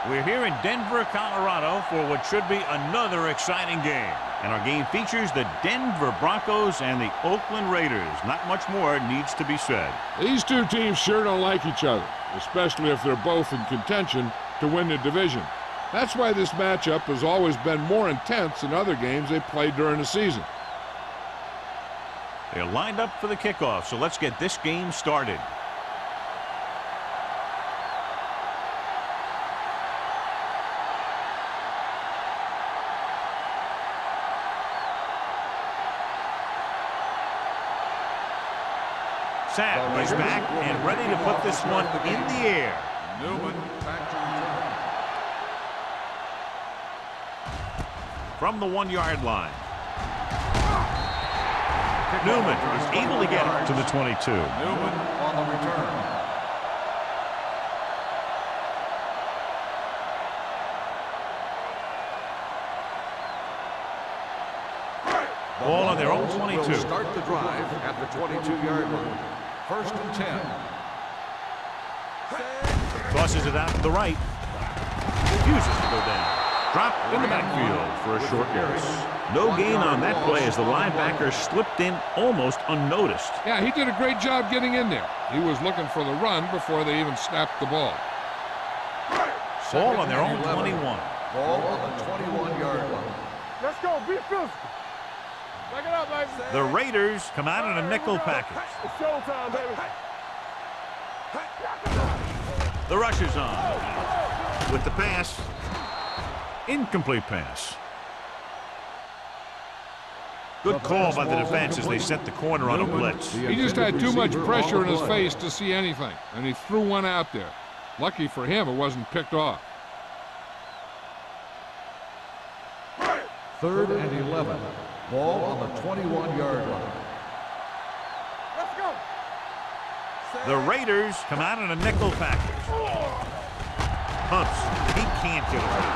We're here in Denver, Colorado for what should be another exciting game. And our game features the Denver Broncos and the Oakland Raiders. Not much more needs to be said. These two teams sure don't like each other, especially if they're both in contention to win the division. That's why this matchup has always been more intense than other games they played during the season. They're lined up for the kickoff, so let's get this game started. Sapp is back and ready to put this one in the air. Newman back to return. From the 1-yard line. Newman is able to get it to the 22. Newman on the return. Ball on their own 22. Will start the drive at the 22-yard line. 1st and 10. Tosses it out to the right. Refuses to go down. Dropped in the backfield for a short gain. No gain on that play as the linebacker slipped in almost unnoticed. Yeah, he did a great job getting in there. He was looking for the run before they even snapped the ball. Ball on their own 21. Ball on the 21-yard line. Let's go. Be physical. Back it up, baby. The Raiders come out in a nickel package. It's showtime, baby. The rush is on. With the pass. Incomplete pass. Good call by the defense as they set the corner on a blitz. He just had too much pressure in his face to see anything, and he threw one out there. Lucky for him, it wasn't picked off. 3rd and 11. Ball on the 21-yard line. Let's go. The Raiders come out in a nickel package. Pumps. He can't get away.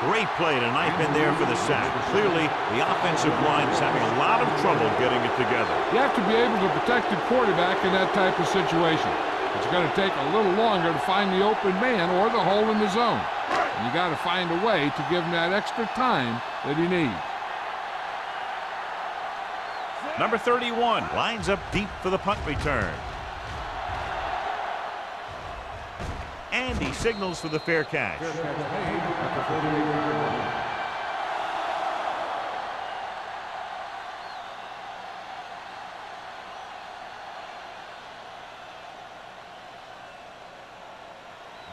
Great play to knife in there for the sack. Clearly, the offensive line is having a lot of trouble getting it together. You have to be able to protect the quarterback in that type of situation. It's going to take a little longer to find the open man or the hole in the zone. And you got to find a way to give him that extra time that he needs. Number 31 lines up deep for the punt return. And he signals for the fair catch.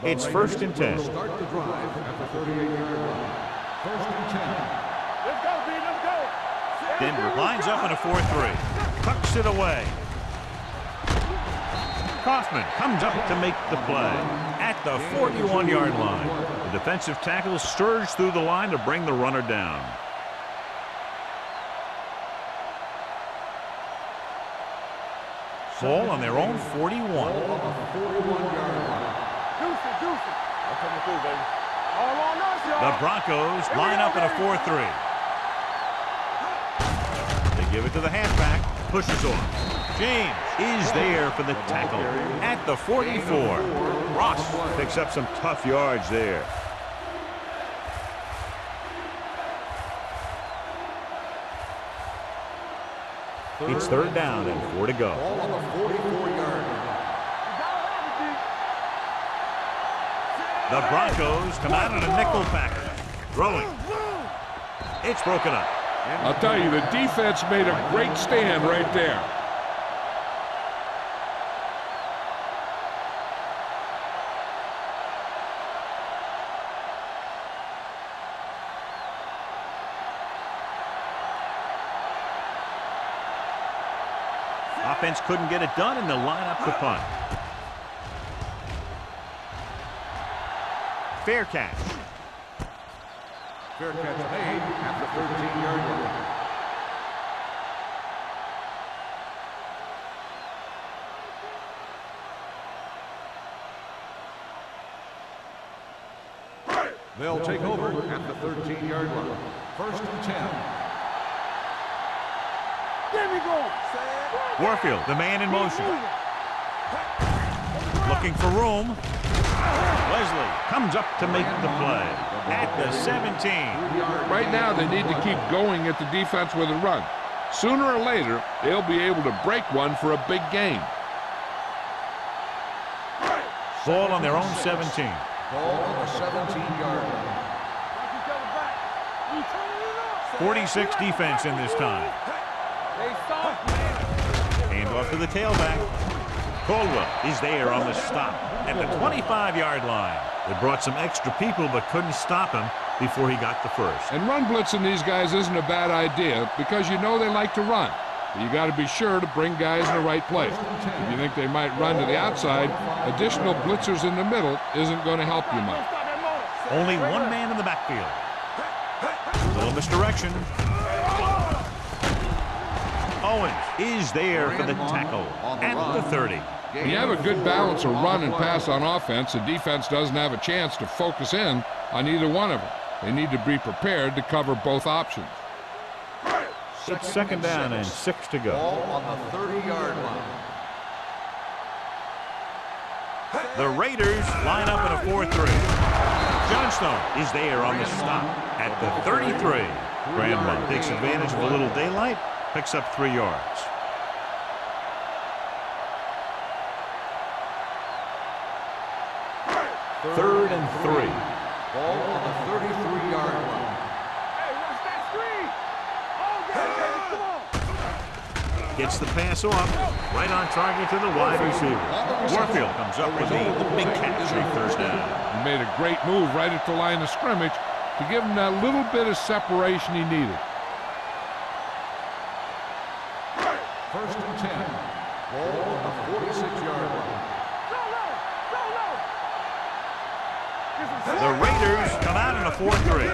It's 1st and 10. Start the drive at the 38-yard line. 1st and 10. Let's go, B. Let's go. Denver lines up in a 4-3. Tucks it away. Kaufman comes up to make the play at the 41-yard line. The defensive tackle surged through the line to bring the runner down. Ball on their own 41. Ball on the 41-yard line. Deuce it. I'm coming through, baby. All on us, y'all. The Broncos line up in a 4-3. They give it to the halfback. Pushes off. James is there for the tackle at the 44. Ross picks up some tough yards there. It's 3rd down and 4 to go. Ball on the 44-yard line. The Broncos come out in a nickel package. Throwing. It's broken up. I'll tell you, the defense made a great stand right there. Offense couldn't get it done, and they'll line up the punt. Fair catch. Fair catch made at the 13-yard line. They'll take over at the 13-yard line. 1st and 10. There we go. Warfield, the man in motion. Looking for room. Wesley comes up to make the play at the 17. Right now, they need to keep going at the defense with a run. Sooner or later, they'll be able to break one for a big gain. Ball on their own 17. Ball on the 17-yard line. 46 defense in this time. Hand off to the tailback. Caldwell is there on the stop at the 25-yard line. They brought some extra people but couldn't stop him before he got the first. And run blitzing these guys isn't a bad idea because you know they like to run. But you got to be sure to bring guys in the right place. If you think they might run to the outside, additional blitzers in the middle isn't going to help you much. Only one man in the backfield. A little misdirection. Owens is there for the tackle at the 30. When you have a good balance of run and pass on offense, the defense doesn't have a chance to focus in on either one of them. They need to be prepared to cover both options. It's second down and 6 to go. Ball on the 30-yard line. The Raiders line up in a 4-3. Johnstone is there on the stop at the 33. Graham takes advantage of a little daylight, picks up 3 yards. Third and 3. Ball on the 33-yard line. Gets the pass off, right on target to the wide receiver. Warfield comes up with the big catch on first down. He made a great move right at the line of scrimmage to give him that little bit of separation he needed. First and 10. Ball on the 46-yard line. The Raiders come out in a 4-3.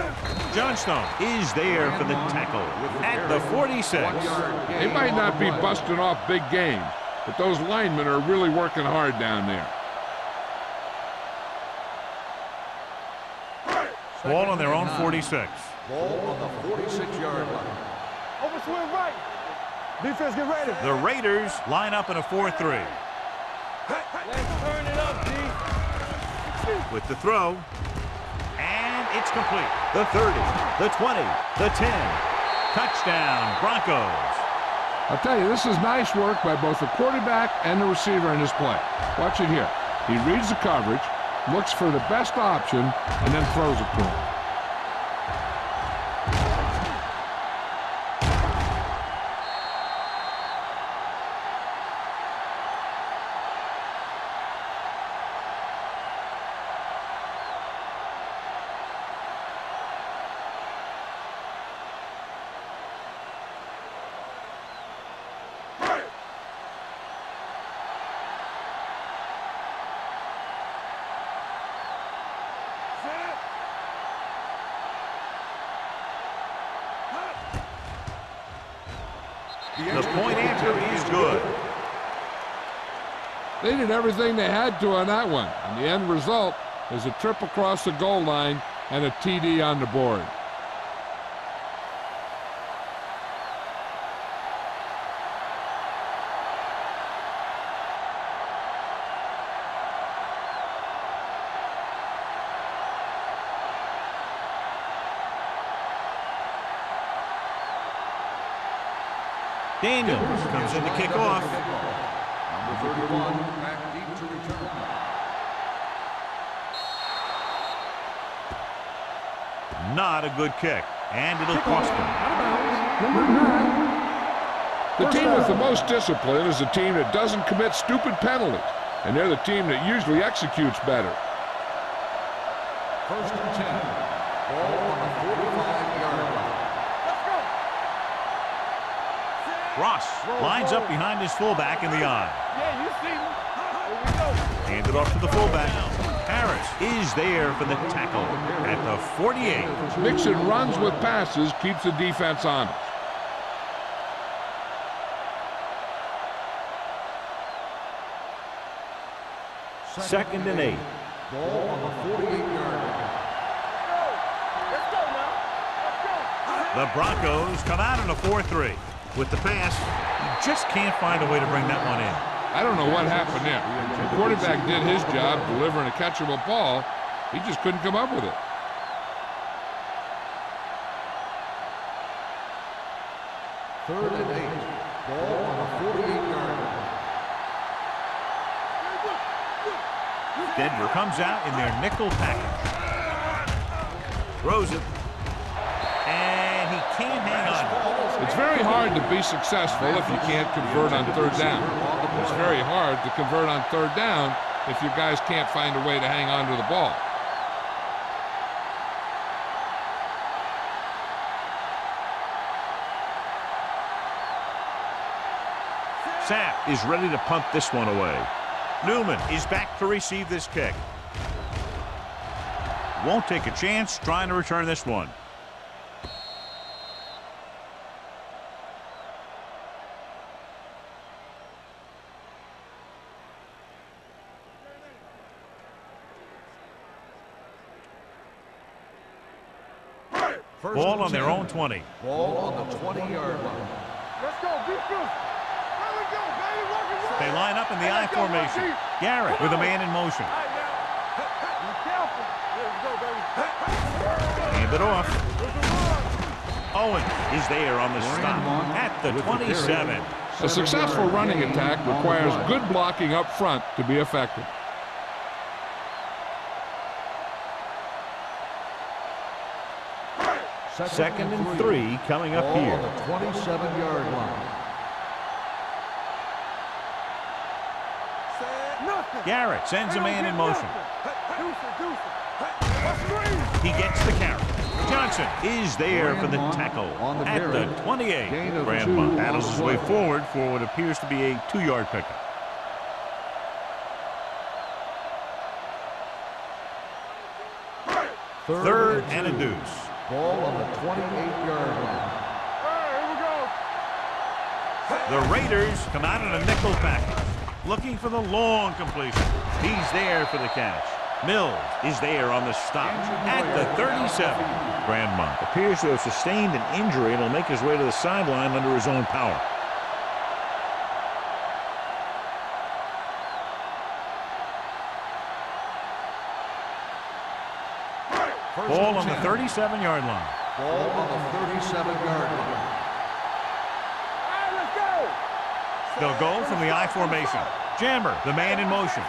Johnstone is there for the tackle at the 46. They might not be busting off big games, but those linemen are really working hard down there. Ball on their own 46. Ball on the 46-yard line. Overswing right. Defense, get ready. The Raiders line up in a 4-3. Let's turn it up, D. With the throw. And it's complete. The 30, the 20, the 10. Touchdown, Broncos. I'll tell you, this is nice work by both the quarterback and the receiver in this play. Watch it here. He reads the coverage, looks for the best option, and then throws it to him. The point answer is good. They did everything they had to on that one, and the end result is a trip across the goal line and a TD on the board. Daniels comes in to kick off. Number 31, back deep to return. Not a good kick, and it'll cost them. The team with the most discipline is the team that doesn't commit stupid penalties, and they're the team that usually executes better. First and 10. Ball on the 45-yard line. Ross lines up behind his fullback in the eye. Yeah, you see me. Here we go. Hand it off to the fullback. Harris is there for the tackle at the 48. Mixing runs with passes keeps the defense honest. Second and 8. Ball on the 48-yard line. Let's go now. The Broncos come out in a 4-3. With the pass, you just can't find a way to bring that one in. I don't know what happened there. The quarterback did his job delivering a catchable ball. He just couldn't come up with it. Third and 8. Ball on the 48-yard line. Denver comes out in their nickel package. Throws it. And he can't hang on. It's very hard to be successful if you can't convert on third down. It's very hard to convert on third down if your guys can't find a way to hang on to the ball. Sapp is ready to punt this one away. Newman is back to receive this kick. Won't take a chance trying to return this one. Ball on their own 20. Ball on the 20-yard line. Let's go, defense. There we go, baby. Work. They line up in the I formation. Garrett with a man in motion. All right, now. Be careful. There we go, baby. Hand it off. Owen is there on the stop at the 27. A successful running attack requires good blocking up front to be effective. Second and 3 coming up here. On the 27-yard line. Garrett sends a man in motion. He gets the carry. Johnson is there for the tackle at the 28. Grandma battles his way forward for what appears to be a 2-yard pickup. Third and a deuce. Ball on the 28-yard line. The Raiders come out in a nickel package, looking for the long completion. He's there for the catch. Mills is there on the stop at the 37. Grandma appears to have sustained an injury and will make his way to the sideline under his own power. Ball on the 37-yard line. Ball on the 37-yard line. They'll go from the I formation. Jammer, the man in motion.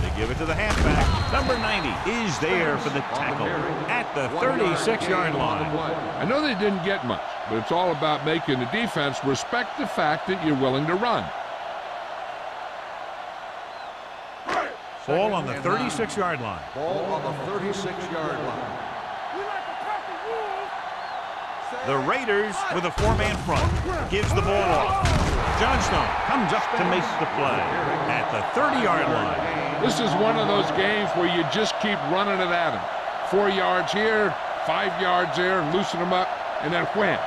They give it to the halfback. Number 90 is there for the tackle at the 36-yard line. I know they didn't get much, but it's all about making the defense respect the fact that you're willing to run. Ball on the 36-yard line. Ball on the 36-yard line. The Raiders with a 4-man front. Gives the ball off. Johnstone comes up to make the play at the 30-yard line. This is one of those games where you just keep running it at them. 4 yards here, 5 yards there, and loosen them up, and then wham.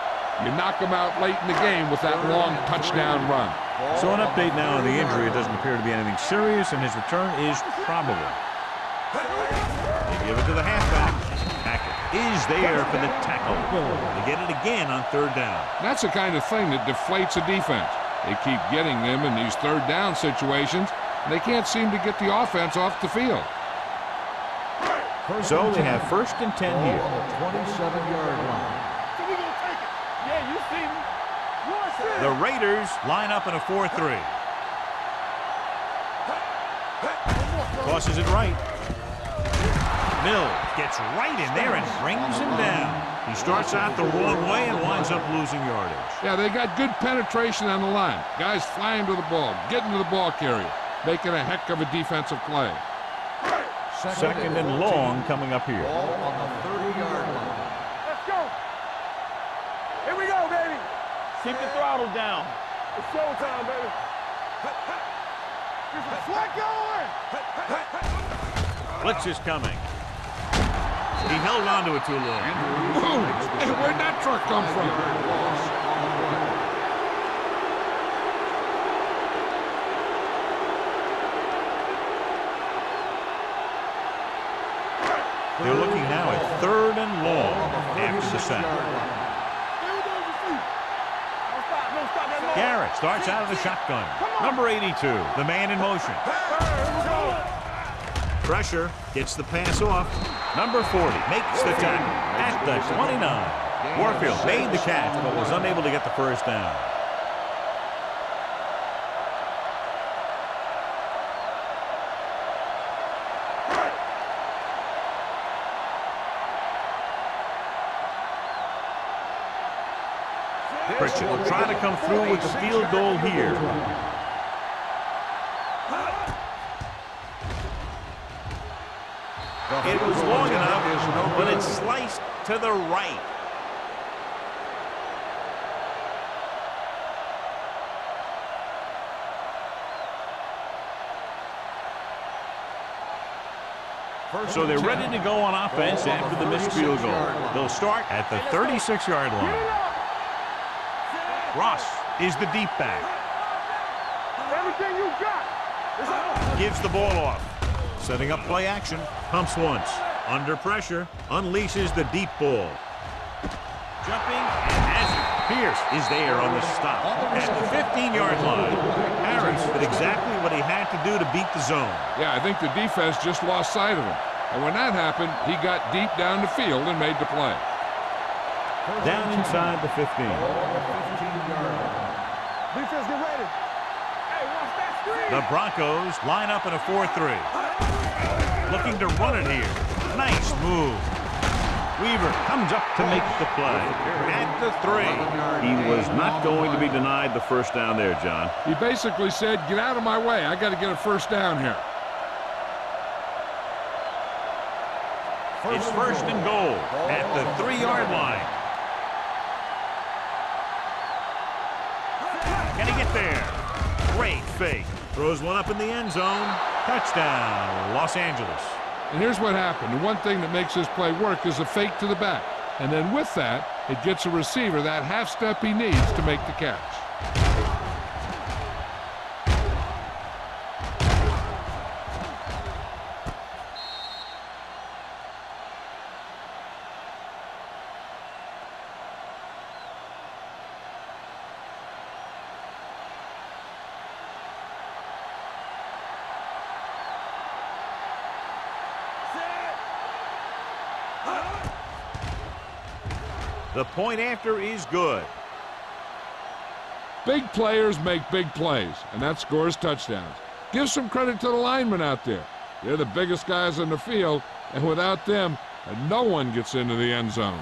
You knock them out late in the game with that long touchdown run. So an update now on the injury. It doesn't appear to be anything serious, and his return is probable. They give it to the halfback. Hackett is there for the tackle. They get it again on third down. That's the kind of thing that deflates a defense. They keep getting them in these third down situations, and they can't seem to get the offense off the field. So they have first and 10 here. On the 27-yard line. Yeah, you see me. The Raiders line up in a 4-3. Tosses it right. Mills gets right in there and brings him down. He starts out the wrong way and winds up losing yardage. Yeah, they got good penetration on the line. Guys flying to the ball, getting to the ball carrier, making a heck of a defensive play. Second and long coming up here. Ball on the 30-yard line. Let's go. Here we go, baby. Keep the throttle down. It's showtime, baby. There's a flag going. Blitz is coming. He held on to it too long. Boom! Hey, where'd that truck come from? They're looking now at third and long after the sack. start. Starts out of the shotgun. Number 82, the man in motion. Pressure, gets the pass off. Number 40 makes the tackle at the 29. Warfield made the catch, but was unable to get the first down. Pritchett will try to come through with the field goal here. It was long enough, but it's sliced to the right. So they're ready to go on offense after the missed field goal. They'll start at the 36-yard line. Ross is the deep back. Everything you got. Gives the ball off. Setting up play action. Pumps once. Under pressure. Unleashes the deep ball. Jumping and has it. Pierce is there on the stop at the 15-yard line. Harris did exactly what he had to do to beat the zone. Yeah, I think the defense just lost sight of him. And when that happened, he got deep down the field and made the play. Down inside the 15. Defense, get ready. Hey, watch that screen. The Broncos line up in a 4-3. Looking to run it here. Nice move. Weaver comes up to make the play. At the 3. He was not going to be denied the first down there, John. He basically said, get out of my way. I got to get a first down here. It's first and goal at the 3-yard line. Can he get there? Great fake. Throws one up in the end zone. Touchdown, Los Angeles. And here's what happened. The one thing that makes this play work is a fake to the back. And then with that, it gets a receiver that half step he needs to make the catch. The point after is good. Big players make big plays, and that scores touchdowns. Give some credit to the linemen out there. They're the biggest guys on the field, and without them, no one gets into the end zone.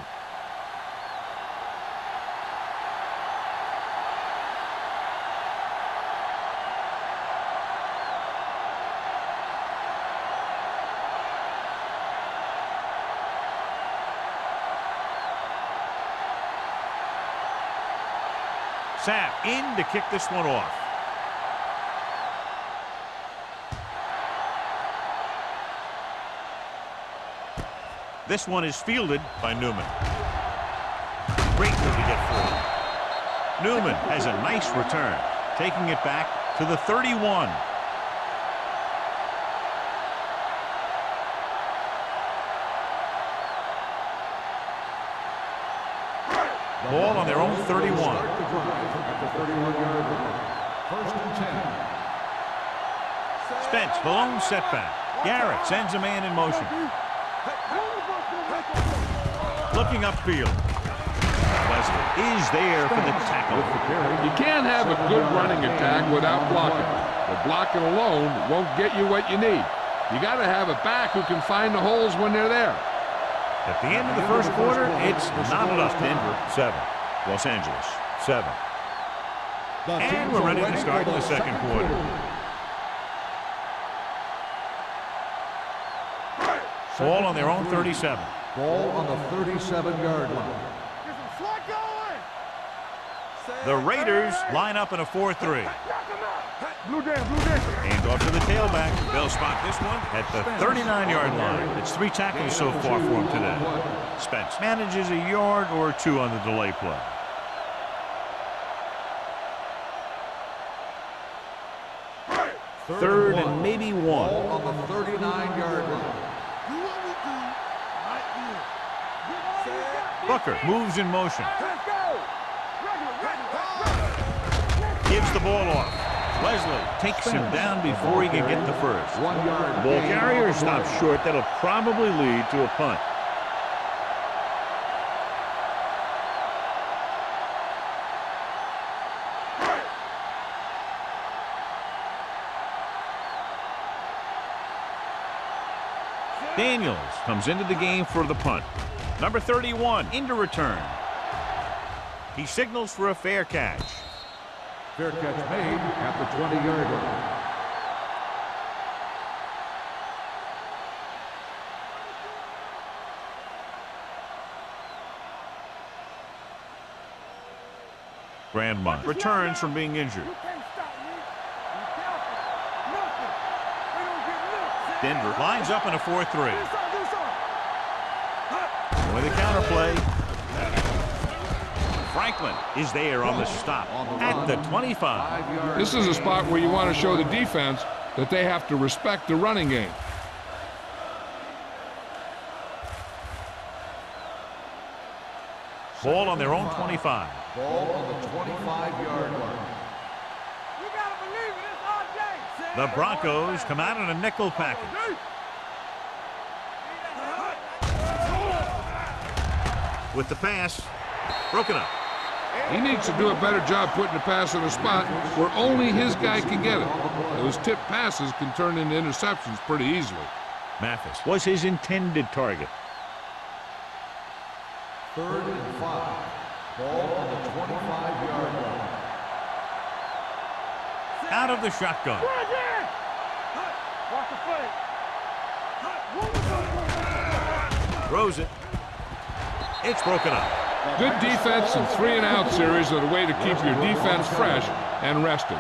Sapp in to kick this one off. This one is fielded by Newman. Great move to get through. Newman has a nice return, taking it back to the 31. Ball on their own 31. Spence, the lone setback. Garrett sends a man in motion. Looking upfield. Wesley is there for the tackle. You can't have a good running attack without blocking. But blocking alone won't get you what you need. You got to have a back who can find the holes when they're there. At the end of the first quarter, it's not enough. Denver 7, Los Angeles 7. And we're ready to start the second quarter. Ball on their own 37. Ball on the 37-yard line. The Raiders line up in a 4-3. Blue down, blue down. Hand off to the tailback. They'll spot this one at the 39-yard line. It's 3 tackles so far for him today. Spence manages a yard or 2 on the delay play. Third and maybe 1. Ball on the 39-yard line. Booker moves in motion. Let's go. Gives ball off. Leslie takes him down before he can get the first. 1 yard. Ball carrier stops short. That'll probably lead to a punt. Daniels comes into the game for the punt. Number 31 into return. He signals for a fair catch. Fair catch made at the 20-yard line. Grandmont returns from being injured. Denver lines up in a 4-3. With a counterplay. Franklin is there on the stop at the 25. This is a spot where you want to show the defense that they have to respect the running game. Ball on their own 25. Ball on the 25-yard line. You gotta believe it, it's RJ. The Broncos come out in a nickel package. With the pass, broken up. He needs to do a better job putting the pass in a spot where only his guy can get it. Those tip passes can turn into interceptions pretty easily. Mathis was his intended target. 3rd and 5. Ball on the 25-yard line. Out of the shotgun. Watch the play. Throws it. It's broken up. Good defense and 3-and-out series are the way to keep your defense fresh and rested.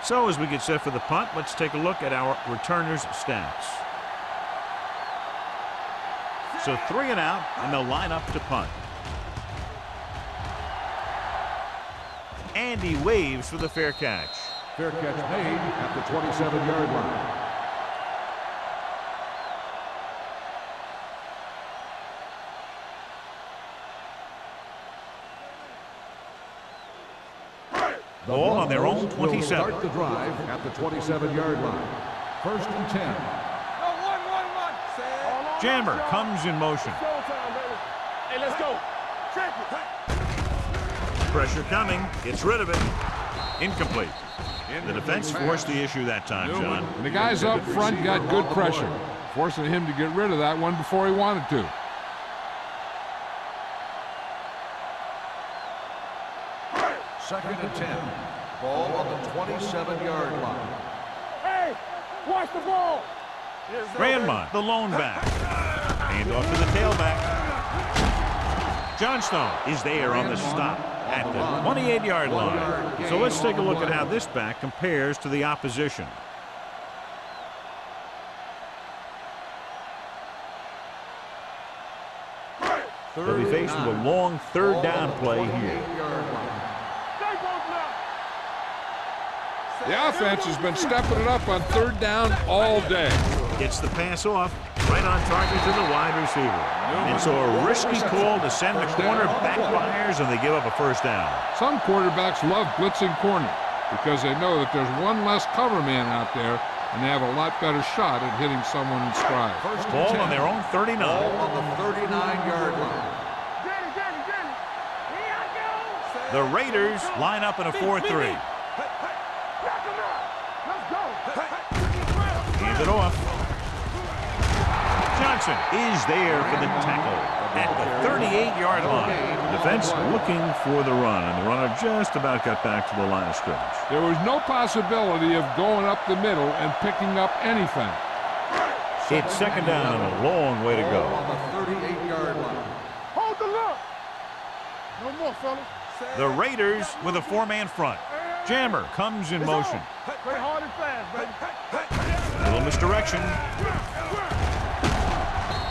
So as we get set for the punt, let's take a look at our returners' stats. So 3-and-out, and they'll line up to punt. And he waves for the fair catch. Fair catch made at the 27-yard line. Ball on their own Will 27. start the drive at the 27-yard line. 1st and 10. No, one. Jammer comes in motion. Showtime, baby. Hey, let's go. Check it. Pressure coming. Gets rid of it. Incomplete. The defense forced the issue that time, John. And the guys up front got good pressure, forcing him to get rid of that one before he wanted to. Second and 10. Ball on the 27-yard line. Hey, watch the ball. Grandmont, the lone back. Hand off to the tailback. Johnstone is there on the stop at the 28-yard line. So let's take a look at how this back compares to the opposition. They'll be faced with a long 3rd down play here. The offense has been stepping it up on 3rd down all day. Gets the pass off, right on target to the wide receiver. And so a risky call to send the corner backfires, and they give up a 1st down. Some quarterbacks love blitzing corner because they know that there's one less cover man out there, and they have a lot better shot at hitting someone in stride. Ball on their own 39. Ball on the 39-yard line. The Raiders line up in a 4-3. Hands it off. Johnson is there for the tackle at the 38-yard line. Defense looking for the run, and the runner just about got back to the line of scrimmage. There was no possibility of going up the middle and picking up anything. It's 2nd down and a long way to go. On the 38-yard line. Hold the look. No more, fellas. The Raiders with a 4-man front. Jammer comes in motion. Play hard and fast, baby. Little misdirection.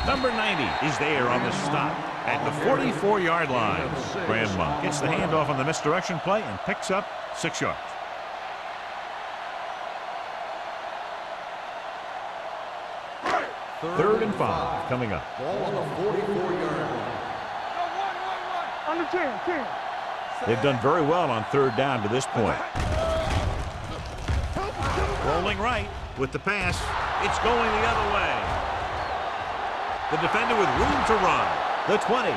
Number 90 is there on the stop at the 44-yard line. Grandmont gets the handoff on the misdirection play and picks up 6 yards. 3rd and 5 coming up. Ball on the 44-yard line. Under 10. They've done very well on 3rd down to this point. Rolling right with the pass. It's going the other way. The defender with room to run. The 20,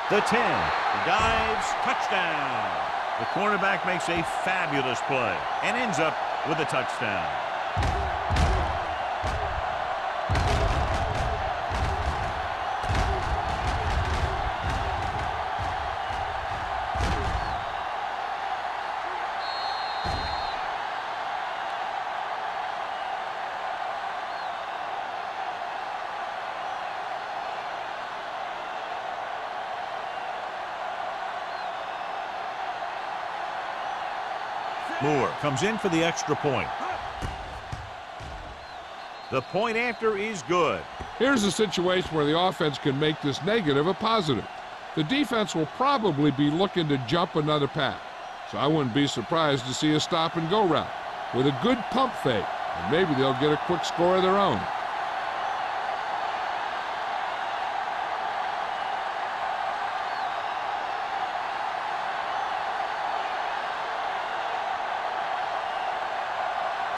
the 10. He dives, touchdown. The cornerback makes a fabulous play and ends up with a touchdown. Moore comes in for the extra point. The point after is good. Here's a situation where the offense can make this negative a positive. The defense will probably be looking to jump another pack, so I wouldn't be surprised to see a stop-and-go route with a good pump fake, and maybe they'll get a quick score of their own.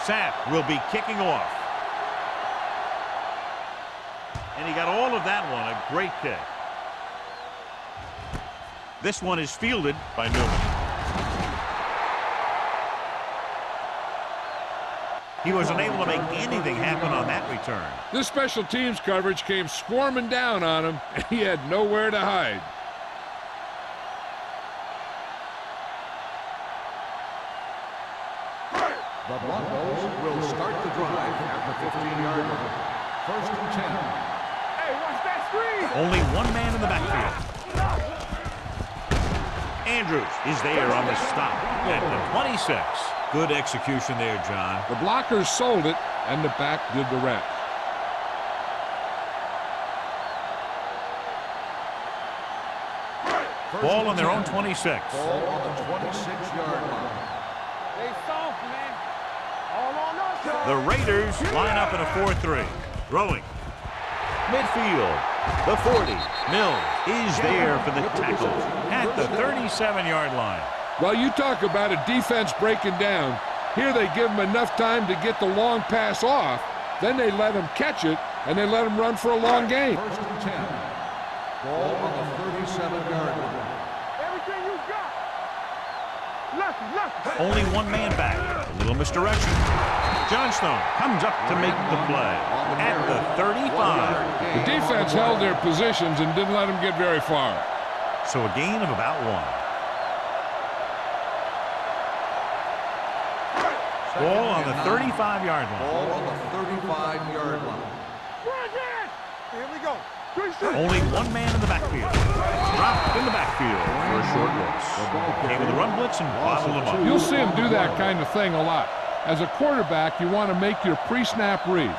Sapp will be kicking off. And he got all of that one. A great kick. This one is fielded by Newman. He was unable to make anything happen on that return. This special teams coverage came swarming down on him, and he had nowhere to hide. The Broncos will start the drive at the 15-yard line. 1st and 10. Hey, watch that screen. Only one man in the backfield. Andrews is there on the stop at the 26. Good execution there, John. The blockers sold it, and the back did the rest. Ball on their own 26. Ball on the 26-yard line. They soft, man. All on us. The Raiders line up in a 4-3. Throwing. Midfield. The 40. Mills is there for the tackle at the 37-yard line. Well, you talk about a defense breaking down. Here they give him enough time to get the long pass off. Then they let him catch it, and they let him run for a long game. 1st and 10. Ball on the 37-yard line. Everything you got. Left. Only one man back. A little misdirection. Johnstone comes up to make the play at the 35. The defense held their positions and didn't let them get very far. So a gain of about 1. Ball on the 35-yard line. Ball on the 35-yard line. Here we go. Only one man in the backfield. Dropped in the backfield for a short loss. Came with a run blitz and bottled him up. You'll see him do that kind of thing a lot. As a quarterback, you want to make your pre-snap read.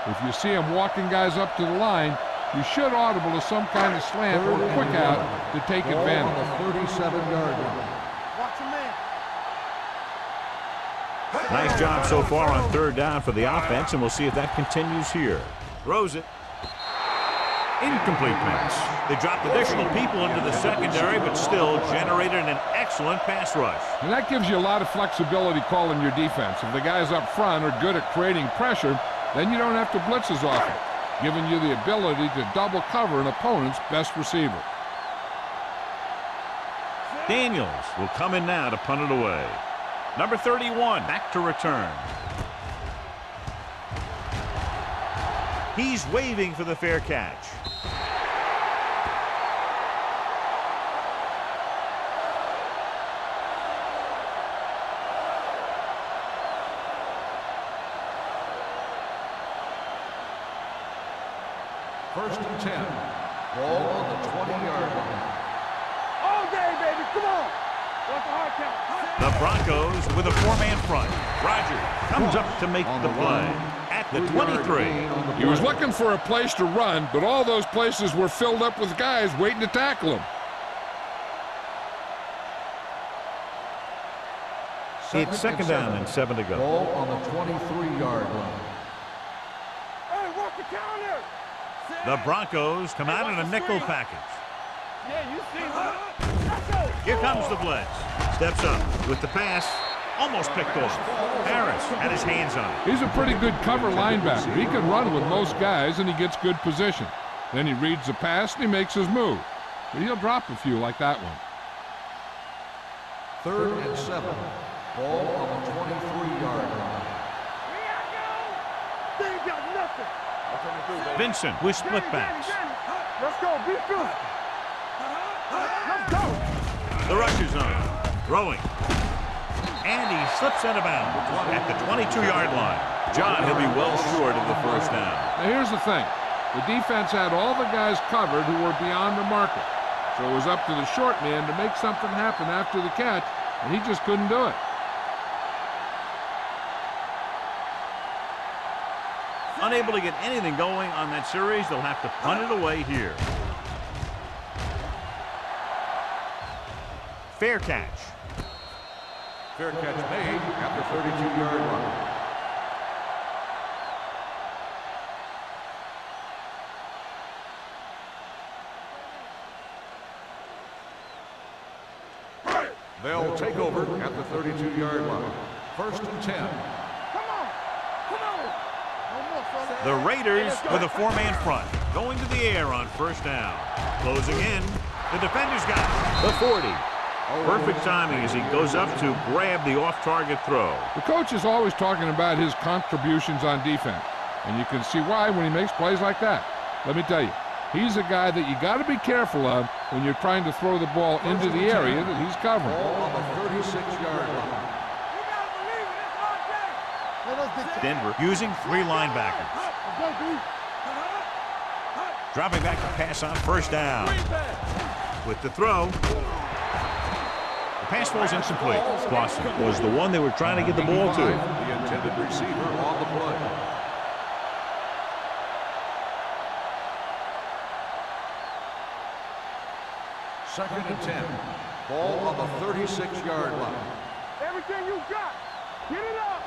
If you see him walking guys up to the line, you should audible to some kind of slant or quick out to take advantage. Ball on the 37-yard line. Watch him, man. Nice job so far on 3rd down for the offense, and we'll see if that continues here. Throws it. Incomplete pass. They dropped additional people into the secondary, but still generated an excellent pass rush. And that gives you a lot of flexibility calling your defense. If the guys up front are good at creating pressure, then you don't have to blitz as often, giving you the ability to double cover an opponent's best receiver. Daniels will come in now to punt it away. Number 31 back to return. He's waving for the fair catch. First and 10. Ball on the 20-yard line. All day, baby. Come on. What's the hard count? The Broncos with a 4-man front. Rogers comes up to make the play at the 23. He was looking for a place to run, but all those places were filled up with guys waiting to tackle him. It's 2nd down and 7 to go. Ball on the 23-yard line. Hey, walk the counter. The Broncos come out in a nickel package. Yeah, you see me. Here comes the blitz. Steps up with the pass. Almost picked off. Harris had his hands on it. He's a pretty good cover linebacker. He can run with most guys, and he gets good position. Then he reads the pass, and he makes his move. But he'll drop a few like that one. 3rd and 7. Ball on the 23-yard line. They ain't got nothing. Vincent with split backs. Let's go. Be good. Let's go. The rush is on. Throwing. And he slips out of bounds at the 22-yard line. John, he'll be well short of the first down. Now here's the thing. The defense had all the guys covered who were beyond the marker. So it was up to the short man to make something happen after the catch, and he just couldn't do it. Unable to get anything going on that series, they'll have to punt it away here. Fair catch. Fair catch made at the 32-yard line. They'll take over at the 32-yard line. 1st and 10. Come on. Come on. No more, fella. The Raiders with a 4-man front. Going to the air on first down. Closing in. The defender's got it. The 40. Perfect timing as he goes up to grab the off-target throw. The coach is always talking about his contributions on defense, and you can see why when he makes plays like that. Let me tell you, he's a guy that you got to be careful of when you're trying to throw the ball into the area that he's covering. Ball on the 36-yard line. Denver using 3 linebackers. Dropping back to pass on first down. With the throw. The pass falls incomplete. Clausen was the one they were trying to get the ball to. The intended receiver on the play. Second and 10. Ball on the 36-yard line. Everything you got. Get it up.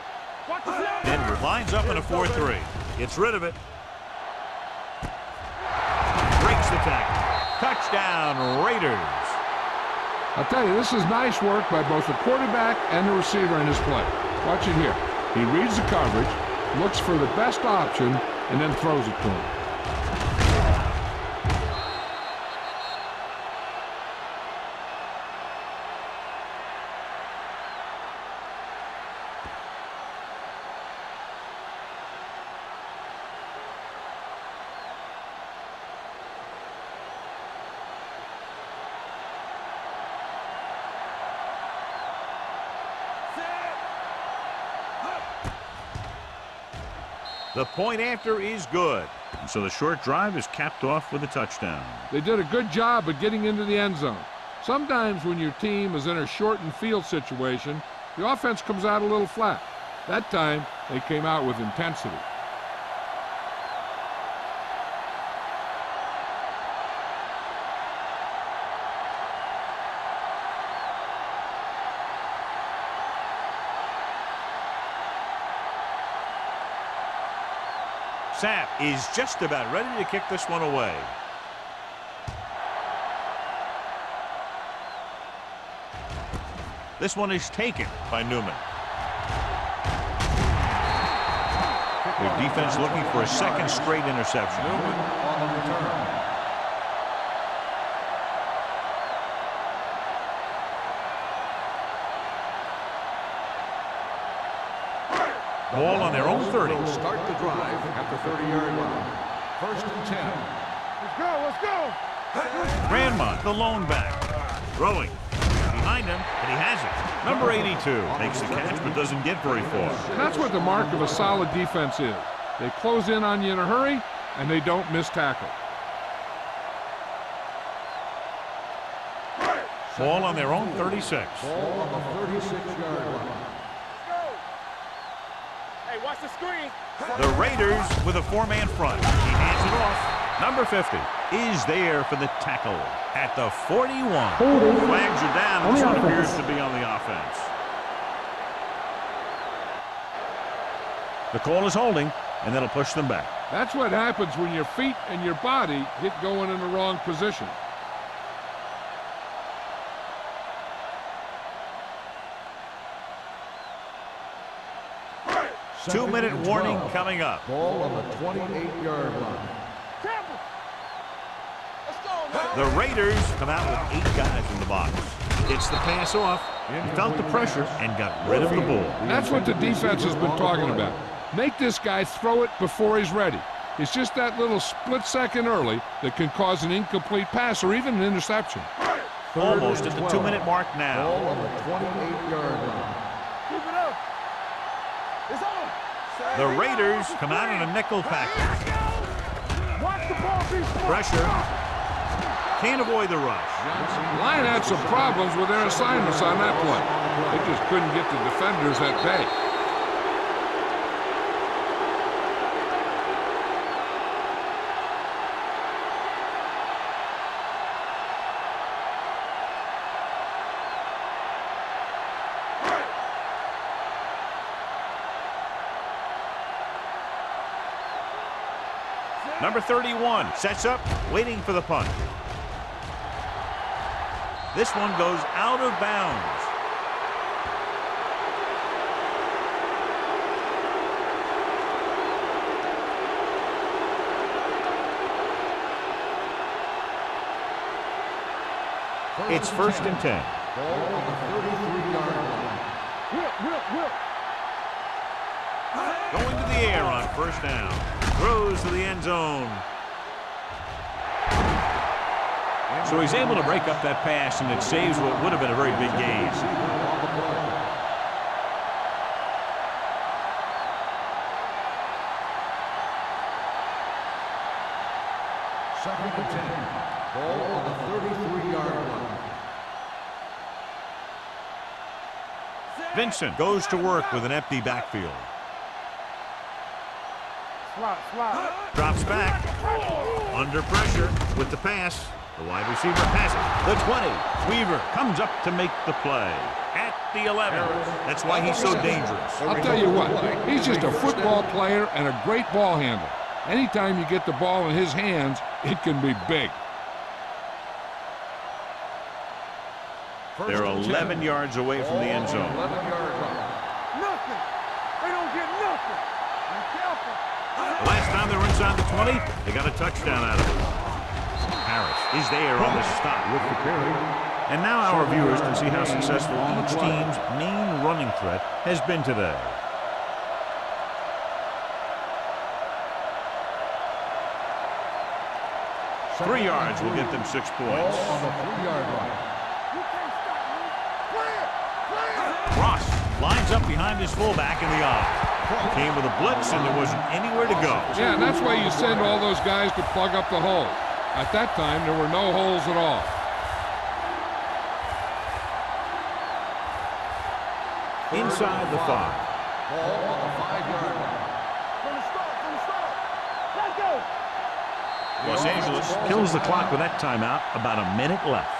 Watch the shot. Denver lines up in a 4-3. Gets rid of it. Breaks the tackle. Touchdown, Raiders. I'll tell you, this is nice work by both the quarterback and the receiver in his play. Watch it here. He reads the coverage, looks for the best option, and then throws it to him. The point after is good. And so the short drive is capped off with a touchdown. They did a good job of getting into the end zone. Sometimes when your team is in a shortened field situation, the offense comes out a little flat. That time, they came out with intensity. Sapp is just about ready to kick this one away. This one is taken by Newman. Their defense looking for a second straight interception. Newman on the return. Ball on their own 30. They'll start the drive at the 30-yard line. 1st and 10. Let's go. Let's go. Grandma, the lone back. Throwing. Behind him, and he has it. Number 82 makes the catch but doesn't get very far. That's what the mark of a solid defense is. They close in on you in a hurry, and they don't miss tackle. Ball on their own 36. Ball on the 36-yard line. Hey, watch the screen. The Raiders with a 4-man front. He hands it off. Number 50 is there for the tackle at the 41. Flags are down. This one appears to be on the offense. The call is holding. and that'll push them back. That's what happens when your feet and your body get going in the wrong position. Two-minute warning coming up. Ball on the 28-yard line. The Raiders come out with 8 guys in the box. Gets the pass off. He felt the pressure and got rid of the ball. That's what the defense has been talking about. Make this guy throw it before he's ready. It's just that little split second early that can cause an incomplete pass or even an interception. Almost at the 2-minute mark now. Ball on the 28-yard line. Keep it up. It's on. The Raiders come out in a nickel package. Watch the ball be smart. Pressure. Can't avoid the rush. Line had some problems with their assignments on that play. They just couldn't get the defenders at bay. Number 31 sets up, waiting for the punt. This one goes out of bounds. It's 1st and 10. Ball on the 33-yard line. Going to the air on 1st down. Throws to the end zone. So he's able to break up that pass, and it saves what would have been a very big gain. Second and 10. Ball on the 33-yard line. Vincent goes to work with an empty backfield. Slide. Drops back. Under pressure with the pass. The wide receiver passes. The 20. Weaver comes up to make the play. At the 11. That's why he's so dangerous. I'll tell you what, he's just a football player and a great ball handler. Anytime you get the ball in his hands, it can be big. They're 11 yards away from the end zone. 11-yard line. Nothing. They don't get nothing. Be careful. The last time they were inside the 20, they got a touchdown out of it. Harris is there on the stop with the carry. And now our viewers can see how successful each team's main running threat has been today. Three yards will get them 6 points. Ball on the 3-yard line. You can't stop me. Play it. Ross lines up behind his fullback in the eye. Came with a blitz, and there wasn't anywhere to go. Yeah, and that's why you send all those guys to plug up the hole. At that time, there were no holes at all. Inside the 5. Ball on the 5-yard line. From the start. Let's go. Los Angeles kills the clock with that timeout. About a minute left.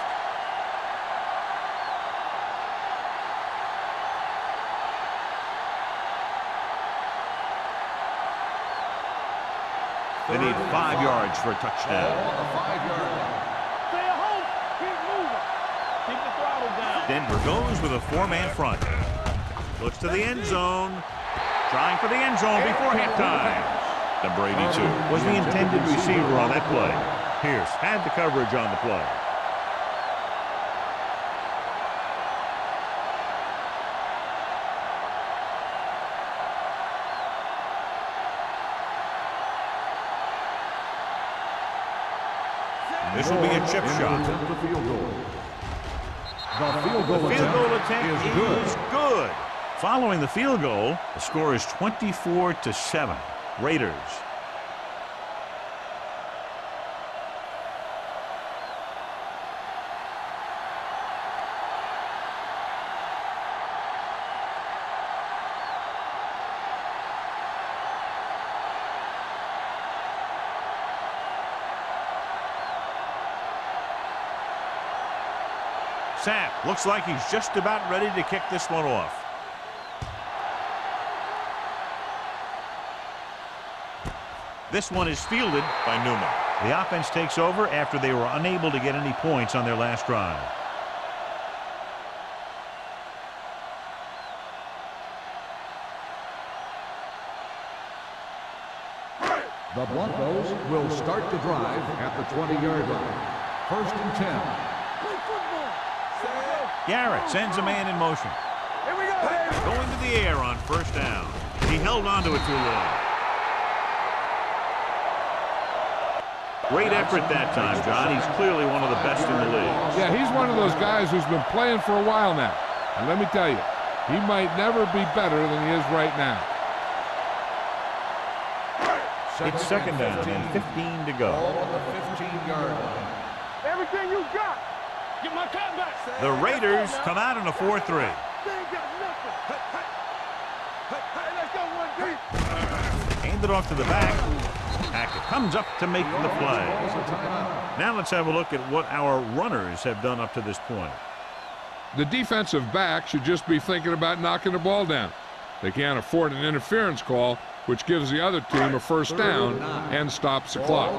They need 5 yards for a touchdown. Ball on the 5-yard line. Stay at home. Keep moving. Keep the throttle down. Denver goes with a 4-man front. Looks to the end zone. Trying for the end zone before halftime. Number 82 was the intended receiver on that play. Pierce had the coverage on the play. This will be a chip shot. The field goal. The field The goal field goal attempt is is good. Following the field goal, the score is 24-7. Raiders. Sapp looks like he's just about ready to kick this one off. This one is fielded by Newman. The offense takes over after they were unable to get any points on their last drive. The Broncos will start the drive at the 20-yard line. 1st and 10. Garrett sends a man in motion. Here we go, baby. Going to the air on 1st down. He held on to it too long. Great effort that time, John. He's clearly one of the best in the league. Yeah, he's one of those guys who's been playing for a while now. And let me tell you, he might never be better than he is right now. It's 2nd down and 15 to go. Ball on the 15-yard line. Everything you got. Get my cat back. The Raiders come out in a 4-3. They ain't got nothing. Hey, let's go one deep. Hand it off to the back. Hackett comes up to make the play. Now let's have a look at what our runners have done up to this point. The defensive back should just be thinking about knocking the ball down. They can't afford an interference call, which gives the other team a 1st down and stops the clock.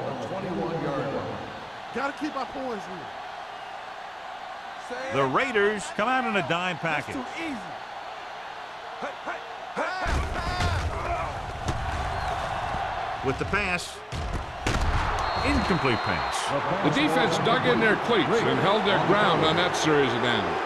Gotta keep our poise here. The Raiders come out in a dime package. Too easy. With the pass. Incomplete pass. The defense dug in their cleats and held their ground on that series of downs.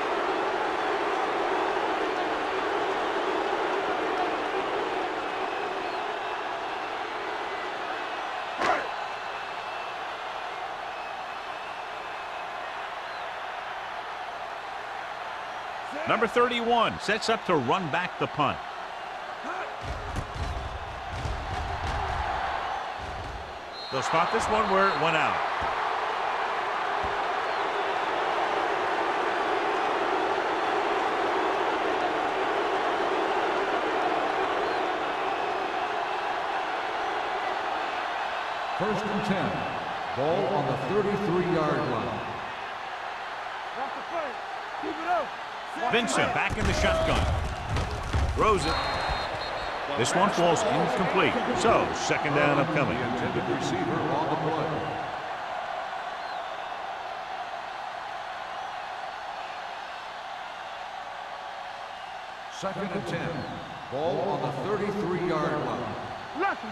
Number 31 sets up to run back the punt. They'll spot this one where it went out. First and 10. Ball on the 33-yard line. Watch the play. Keep it up. Vincent back in the shotgun. Throws it. This one falls incomplete. So, 2nd down upcoming. The intended receiver on the play. Second and 10. Ball on the 33-yard line. Lucky.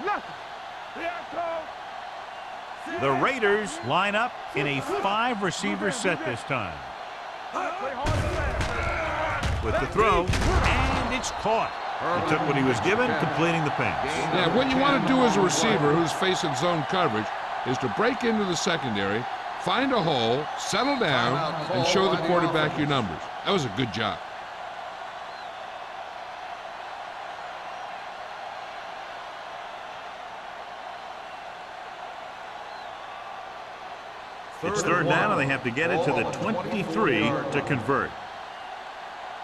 Here I come. The Raiders line up in a 5-receiver set this time. Play hard to last. With the throw, and it's caught. He took what he was given, completing the pass. Yeah, what you want to do as a receiver who's facing zone coverage is to break into the secondary, find a hole, settle down, and show the quarterback your numbers. That was a good job. It's 3rd down, and they have to get it to the 23 to convert.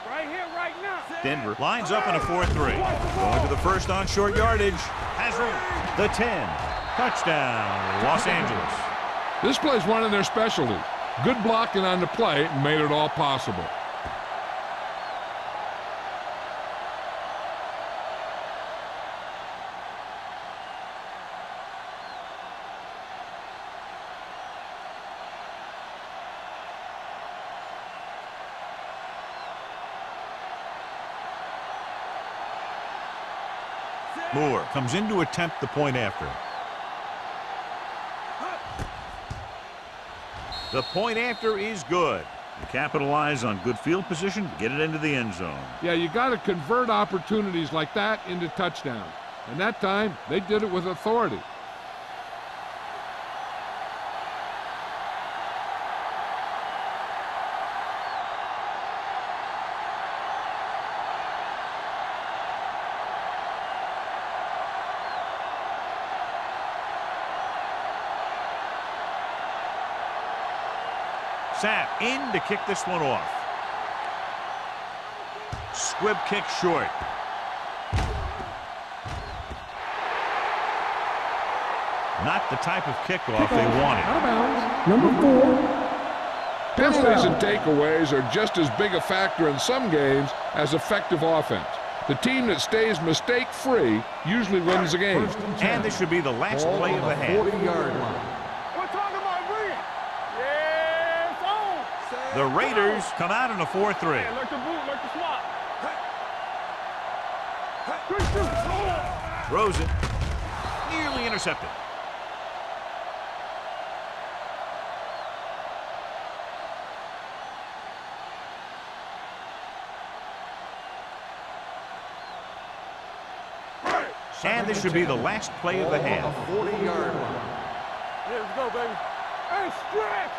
Right here, right now. Denver lines up in a 4-3. Going to the 1st on short yardage. Has room. The 10. Touchdown, Los Angeles. This play's one of their specialties. Good blocking on the play made it all possible. Moore comes in to attempt the point after. The point after is good. You capitalize on good field position, get it into the end zone. Yeah, you got to convert opportunities like that into touchdowns. And that time, they did it with authority. Sapp in to kick this one off. Squib kick short. Not the type of kickoff they wanted. Penalties and takeaways are just as big a factor in some games as effective offense. The team that stays mistake-free usually wins the game. And this should be the last play of the half. 40-yard line. We're talking about bring it. Yeah, it's on. The Raiders come out in a 4-3. Hey, look the boot, look the swap. Throws it. Nearly intercepted. And this should be the last play of the half. 40-yard line. Yeah, let's go, baby. Hey, stretch.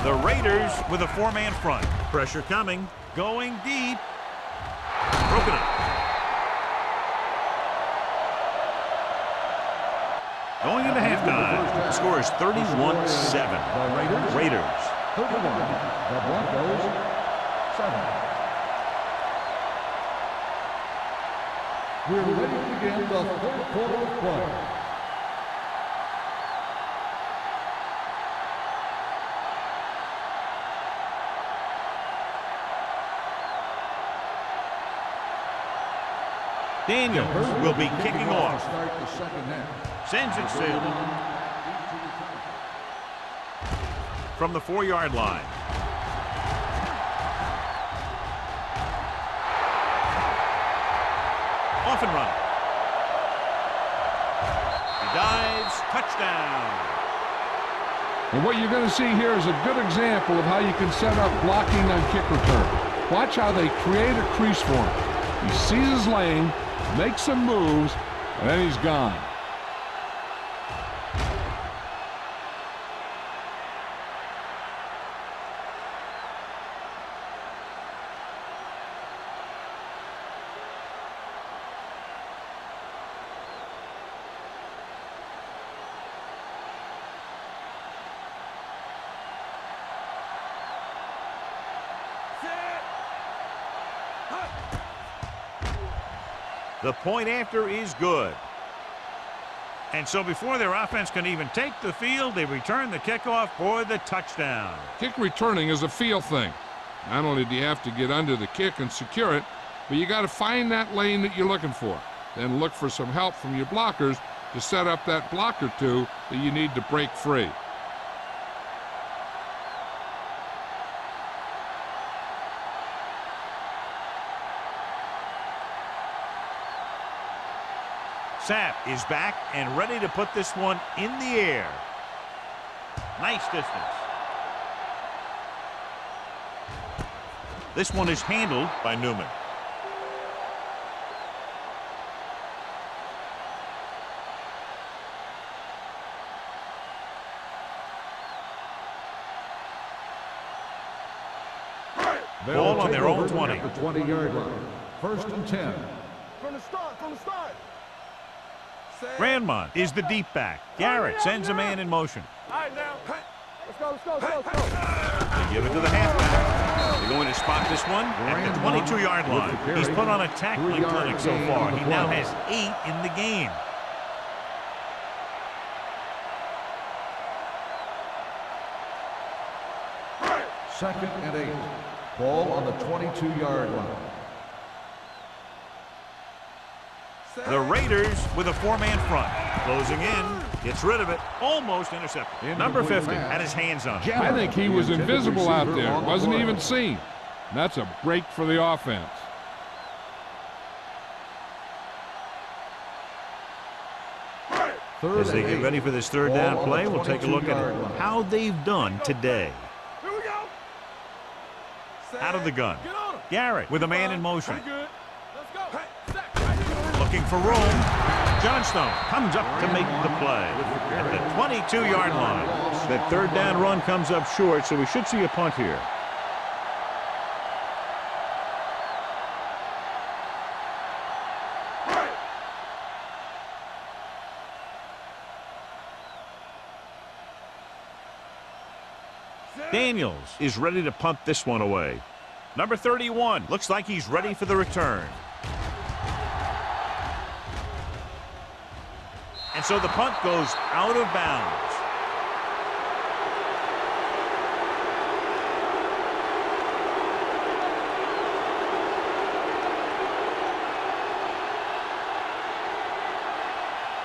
The Raiders with a 4-man front. Pressure coming. Going deep. Broken up. Going into halftime. The score is 31-7. The Raiders. 31. The Broncos 7. We're ready to begin the third quarter of play. Daniels will be kicking off. Start the second half. Sends it sailing from the 4-yard line. Off and running. He dives. Touchdown. And what you're going to see here is a good example of how you can set up blocking on kick return. Watch how they create a crease for him. He sees his lane, makes some moves, and then he's gone. The point after is good. And so before their offense can even take the field, they return the kickoff for the touchdown. Kick returning is a feel thing. Not only do you have to get under the kick and secure it, but you got to find that lane that you're looking for. Then look for some help from your blockers to set up that block or two that you need to break free. Sapp is back and ready to put this one in the air. Nice distance. This one is handled by Newman. Ball on their own 20. At the 20-yard line. First and 10. From the start, from the start. Grandmont is the deep back. Garrett sends a man in motion. All right, now. Let's go, let's go, let's go, let's go. They give it to the halfback. They're going to spot this one at the 22-yard line. He's put on a tackling clinic so far. He now has 8 in the game. Second and 8. Ball on the 22-yard line. The Raiders with a 4-man front. Closing in. Gets rid of it. Almost intercepted. Number 50 had his hands on it. I think he was invisible out there. Wasn't even seen. And that's a break for the offense. As they get ready for this third down play, we'll take a look at how they've done today. Here we go. Out of the gun. Get on him. Garrett with a man in motion. Pretty good. Let's go. Sack, right here. Looking for room. Johnstone comes up to make the play at the 22-yard line. That third down run comes up short, so we should see a punt here. Daniels is ready to punt this one away. Number 31 looks like he's ready for the return. And so the punt goes out of bounds.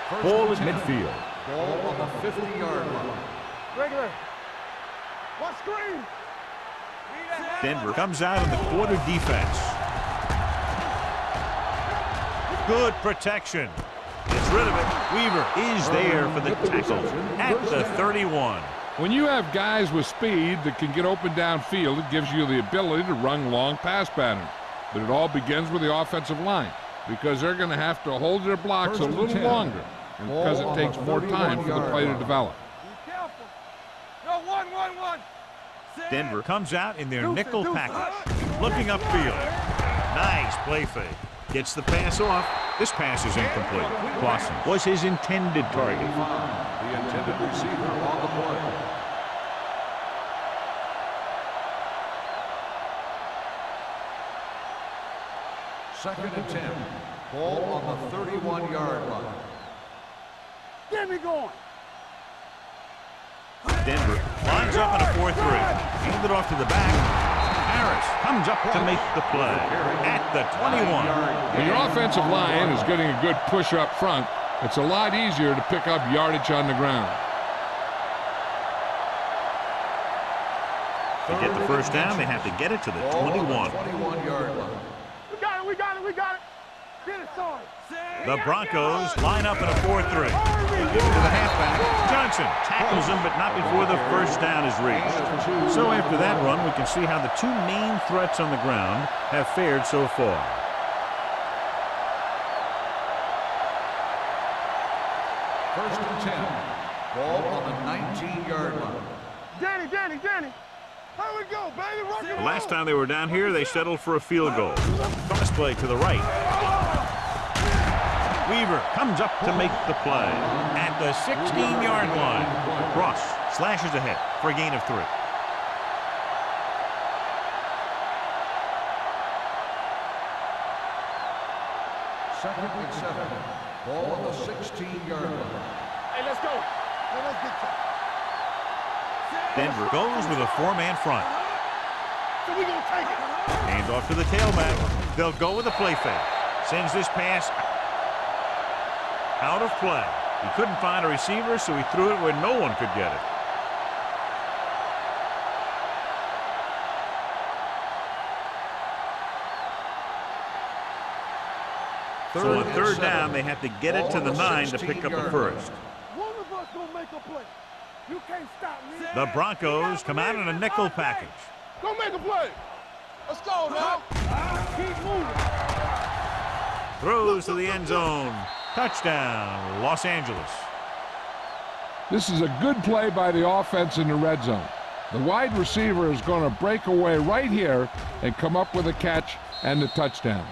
Ball at midfield. Ball on the 50-yard line. Regular. One screen. Denver comes out in the quarter defense. Good protection. Gets rid of it. Weaver is there for the tackle at the 31. When you have guys with speed that can get open downfield, it gives you the ability to run long pass patterns. But it all begins with the offensive line, because they're going to have to hold their blocks a little longer, and because it takes more time for the play to develop. Be careful. No, one. Denver comes out in their nickel package. Looking upfield. Nice play fake. Gets the pass off. This pass is incomplete. Clausen was his intended target. The intended receiver on the play. Second and 10. Ball on the 31-yard line. Get me going. Denver lines up in a 4-3. Handed off to the back. Harris comes up to make the play at the 21. When your offensive line is getting a good push up front, it's a lot easier to pick up yardage on the ground. To get the first down, they have to get it to the 21. 21-yard line. We got it. Get it, son. The Broncos line up in a 4-3. They give it to the halfback. Johnson tackles him, but not before the first down is reached. So after that run, we can see how the two main threats on the ground have fared so far. First and 10. Ball on the 19-yard line. Danny. Here we go, baby. Rock and The roll. last time they were down here, they settled for a field goal. Cross play to the right. Weaver comes up to make the play at the 16-yard line. Cross slashes ahead for a gain of 3. Second and 7. Ball on the 16-yard line. Hey, let's go. Let's get to Denver goes with a 4-man front. So we gonna take it. Hand off to the tailback. They'll go with a play fake. Sends this pass out of play. He couldn't find a receiver, so he threw it where no one could get it. So on third down, they have to get it to the 9 to pick up the first. One of us gonna make a play. You can't stop me. The Broncos come out in a nickel package. Go make a play. Let's go, now. Keep moving. Throws to the end zone. Touchdown, Los Angeles. This is a good play by the offense in the red zone. The wide receiver is going to break away right here and come up with a catch and the touchdown.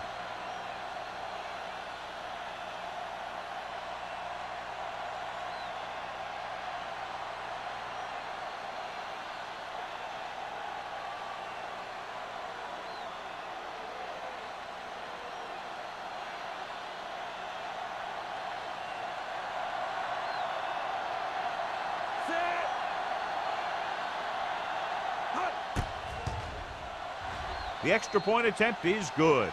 The extra point attempt is good.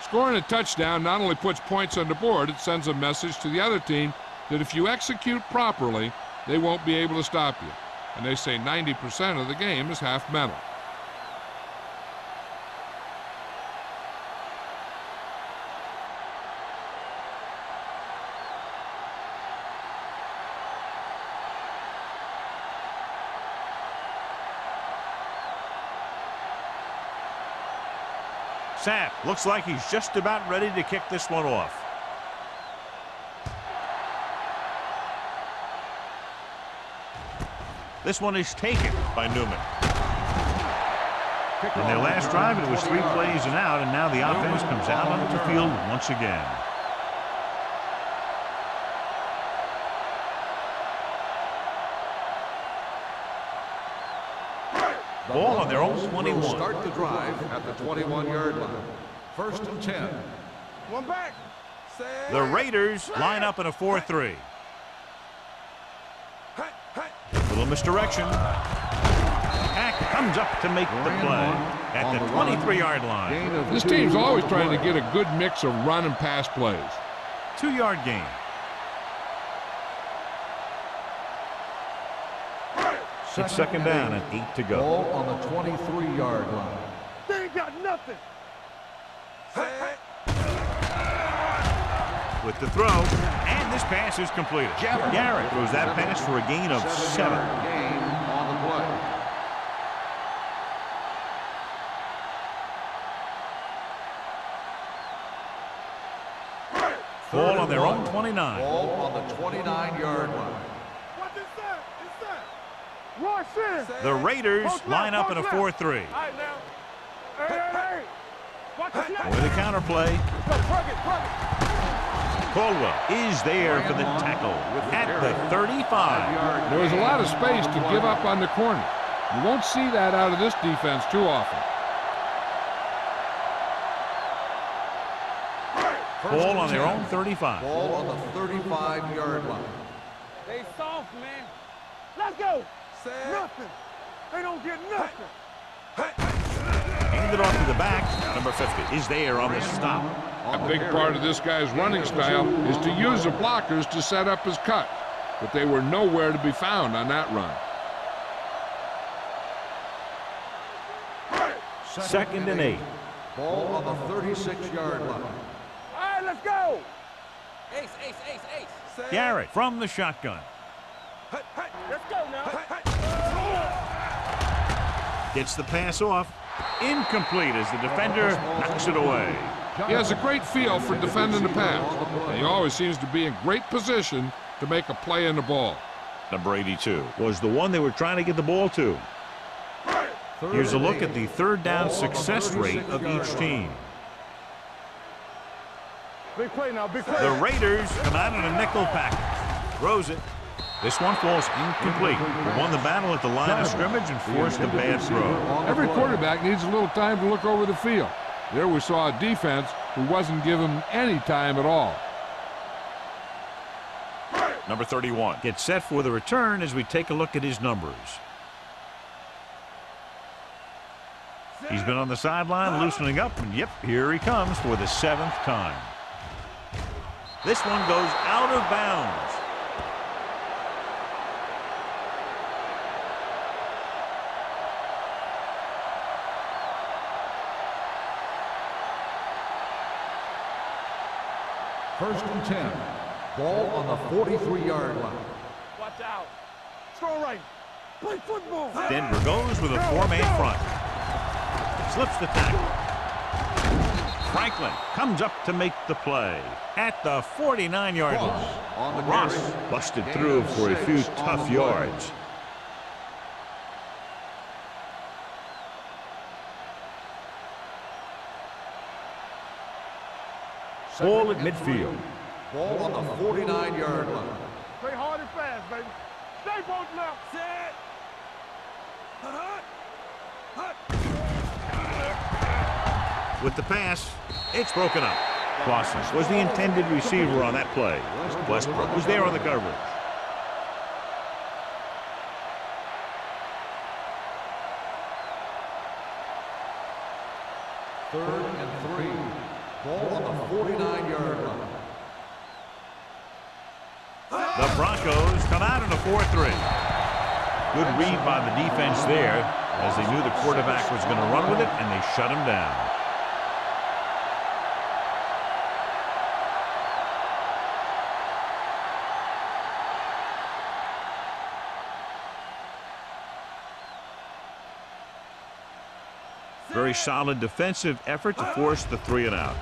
Scoring a touchdown not only puts points on the board, it sends a message to the other team that if you execute properly, they won't be able to stop you. And they say 90% of the game is half mental. Sapp looks like he's just about ready to kick this one off. This one is taken by Newman. In their last drive, it was 3 plays and out, and now the offense comes out onto the field once again. Ball on their own 21. Will start the drive at the 21-yard line. First and 10. One back. The Raiders line up in a 4-3. Little misdirection. Hack comes up to make the play at the 23-yard line. This team's always trying to get a good mix of run and pass plays. 2-yard gain. It's second down and 8 to go. Ball on the 23-yard line. They ain't got nothing. With the throw, and this pass is completed. Garrett throws that pass for a gain of 7. Gain on the play. Ball on their own 29. Ball on the 29-yard line. What is that? Is that? Rush in. The Raiders line up in a 4-3. All right, now. Hey. Watch the snap. With a counterplay, Go, plug it. Caldwell is there for the tackle at the 35. There was a lot of space to give up on the corner. You won't see that out of this defense too often. Ball on their own 35. Ball on the 35-yard line. They soft, man. Let's go. Nothing. They don't get nothing. Handed off to the back. Number 50 is there on the stop. A big part of this guy's running style is to use the blockers to set up his cut, but they were nowhere to be found on that run. Second and 8. Ball on the 36-yard line. All right, let's go. Ace. Garrett from the shotgun. Let's go now. Gets the pass off. Incomplete as the defender knocks it away. He has a great feel for defending the pass, and he always seems to be in great position to make a play in the ball. Number 82 was the one they were trying to get the ball to. Here's a look at the third down success rate of each team. Big play now, big play. The Raiders come out in a nickel package. Throws it. This one falls incomplete. He won the battle at the line of scrimmage and forced a bad throw. Every quarterback needs a little time to look over the field. There we saw a defense who wasn't given any time at all. Number 31 gets set for the return as we take a look at his numbers. He's been on the sideline loosening up, and yep, here he comes for the 7th time. This one goes out of bounds. First and 10. Ball on the 43-yard line. Watch out. Throw right. Play football. Denver goes with a 4-man front. Slips the tackle. Franklin comes up to make the play at the 49-yard line. On the Ross carry. busted through for a few tough yards. Ball at midfield. Ball on the 49-yard line. Play hard and fast, baby. Stay both now. Set. With the pass, it's broken up. Clausen was the intended receiver on that play. Westbrook was there on the coverage. Third and 3. Ball on the 49-yard line. The Broncos come out in a 4-3. Good read by the defense there as they knew the quarterback was going to run with it, and they shut him down. Very solid defensive effort to force the 3-and-out.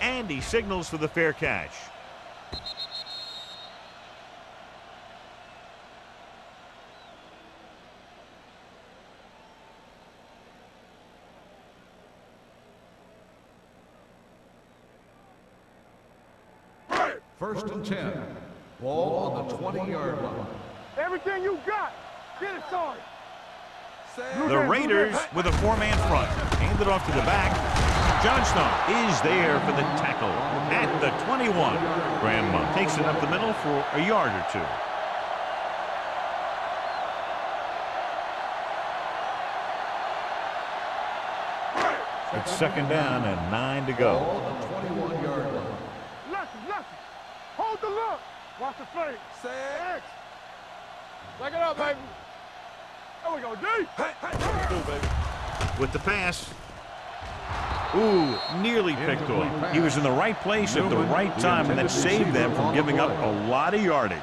And he signals for the fair catch. First and 10. Ball on the 20-yard line. Everything you got. Get it started. The Raiders with a 4-man front. Handed off to the back. Johnstone is there for the tackle at the 21. Grandma takes it up the middle for a yard or two. It's second down and 9 to go. Ball on the 21-yard line. Lefty. Hold the look. Watch the fake. X. Back it up, baby. There we go, D. Go, baby. With the pass. Ooh, nearly picked off. He was in the right place at the right time, and that saved them from giving up a lot of yardage.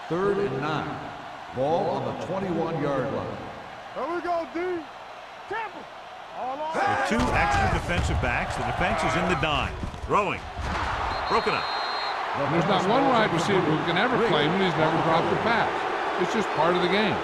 Third and 9. Ball on the 21-yard line. There we go, D. Tampa. All on. With 2 extra defensive backs, the defense is in the dime. Throwing. Broken up. There's not one wide receiver who can ever claim that he's never dropped a pass. It's just part of the game.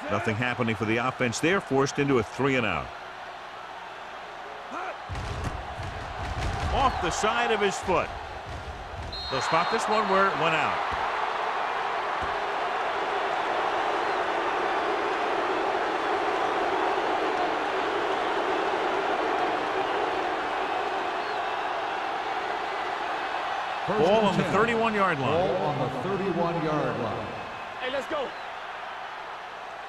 Nothing happening for the offense there, forced into a 3-and-out. Off the side of his foot. They'll spot this one where it went out. Ball on the 31-yard line. Ball on the 31-yard line. Hey, let's go.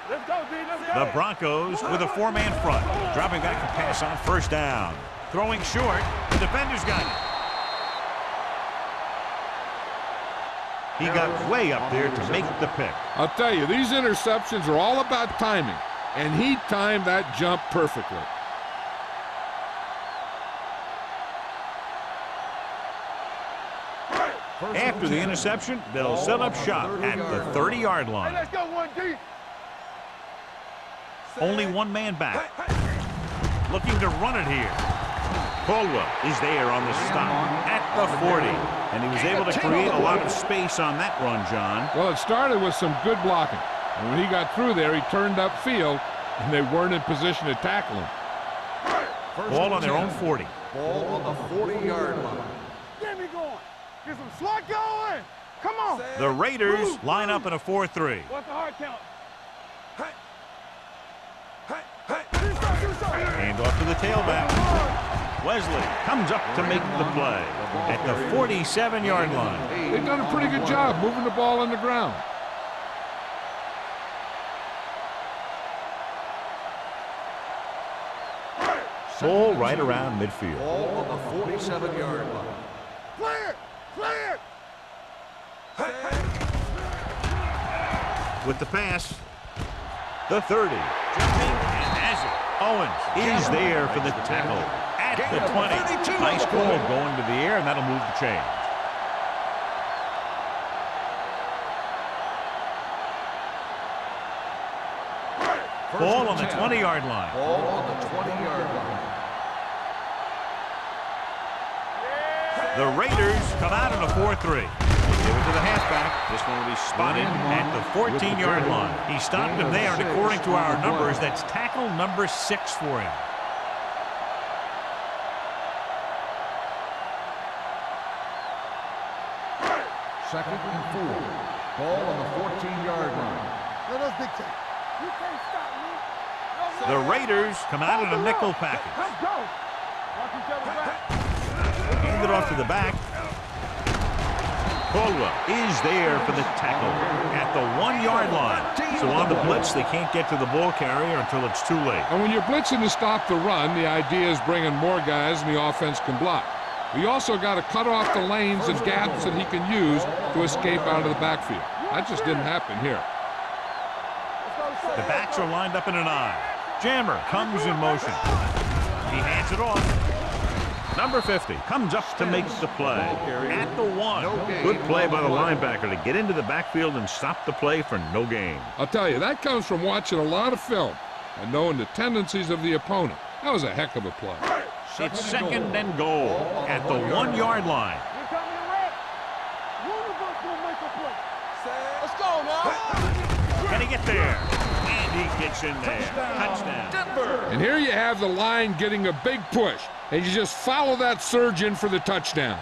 Let's go, D. Let's go. The Broncos with a 4-man front. Dropping back to pass on first down. Throwing short. The defender's got it. He got way up there to make the pick. I'll tell you, these interceptions are all about timing, and he timed that jump perfectly. After the interception, they'll set up shop at the 30-yard Hey, line. let's go, 1D. Only one man back. Looking to run it here. Caldwell is there on the stop at the 40. And he was able to create a lot of space on that run, John. Well, it started with some good blocking. And when he got through there, he turned upfield, and they weren't in position to tackle him. Ball on their own 40. Ball on the 40-yard line. Get me going. Get some slot going. Come on. The Raiders line up in a 4-3. What's the hard count? Hand off to the tailback. Wesley comes up to make the play at the 47-yard line. They've done a pretty good job moving the ball on the ground. Ball right around midfield. Ball on the 47-yard line. Clear. Clear. With the pass, the 30. Jumping and has it. Owens is there for the tackle at the 20. Nice ball going to the air, and that'll move the chains. Ball on the 20-yard line. Ball on the 20-yard line. The Raiders come out in a 4-3. Give it to the halfback. This one will be spotted at the 14-yard line. He stopped him there, and according to our numbers, that's tackle number 6 for him. Second and 4. Ball on the 14-yard line. Let us dictate. You can't stop me. The Raiders come out in a nickel package. Let's go. Watch each other back. Hand it off to the back. Caldwell is there for the tackle at the 1-yard line. So on the blitz, they can't get to the ball carrier until it's too late. And when you're blitzing to stop the run, the idea is bringing more guys and the offense can block. We also got to cut off the lanes and gaps that he can use to escape out of the backfield. That just didn't happen here. The backs are lined up in an I. Jammer comes in motion. He hands it off. Number 50 comes up to make the play at the 1. Good play by the linebacker to get into the backfield and stop the play for no gain. I'll tell you, that comes from watching a lot of film and knowing the tendencies of the opponent. That was a heck of a play. It's second and goal at the 1-yard line. Here coming the red. One of us gonna make a play. Let's go now. Can he get there? And he gets in there. Touchdown. Denver. And here you have the line getting a big push, and you just follow that surge in for the touchdown.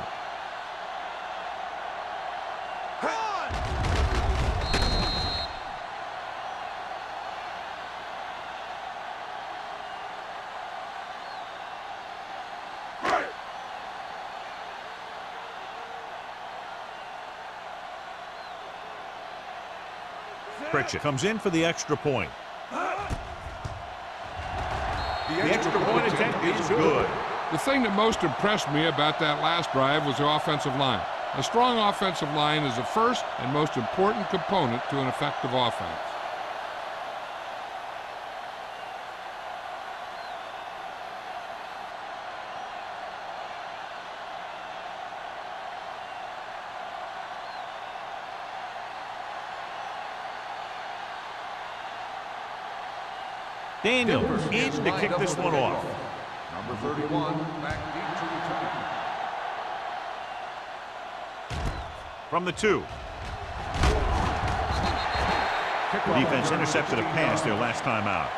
Pritchett comes in for the extra point. The extra point attempt is good. The thing that most impressed me about that last drive was the offensive line. A strong offensive line is the first and most important component to an effective offense. Daniels in to kick this one off. Number 31, back deep to return. From the 2. The defense intercepted a pass their last time out.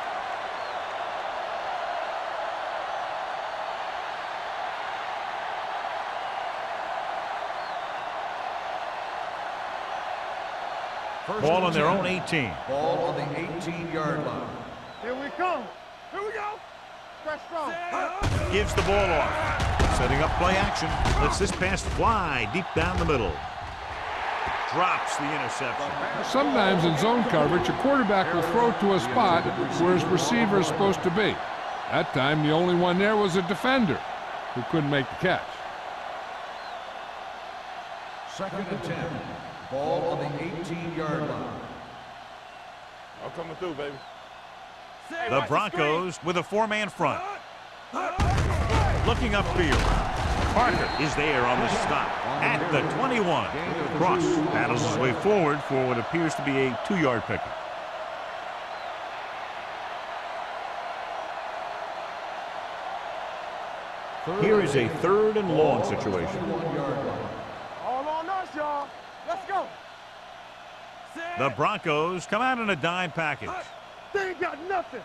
Ball on their own 18. Ball on the 18-yard line. Here we come. Here we go. Press strong. Gives the ball off. Setting up play action. Lets this pass fly deep down the middle. Drops the interception. Sometimes in zone coverage, a quarterback will throw to a spot where his receiver is supposed to be. That time, the only one there was a defender who couldn't make the catch. 2nd and 10. Ball on the 18-yard line. I'm coming through, baby. The Broncos with a 4-man front. Looking upfield. Parker is there on the stop at the 21. Cross battles his way forward for what appears to be a 2-yard pickup. Here is a 3rd and long situation. All on us, y'all. Let's go. The Broncos come out in a dime package. They ain't got nothing.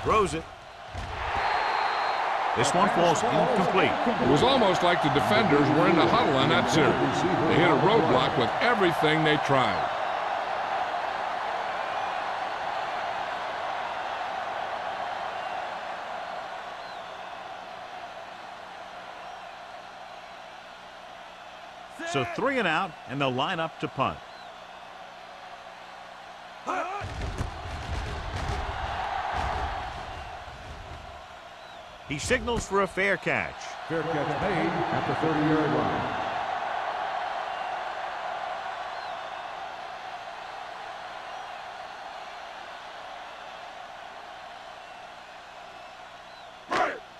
Throws it. This one falls incomplete. It was almost like the defenders were in the huddle on that series. They hit a roadblock with everything they tried. So 3 and out, and they'll line up to punt. He signals for a fair catch. Fair catch made at the 30-yard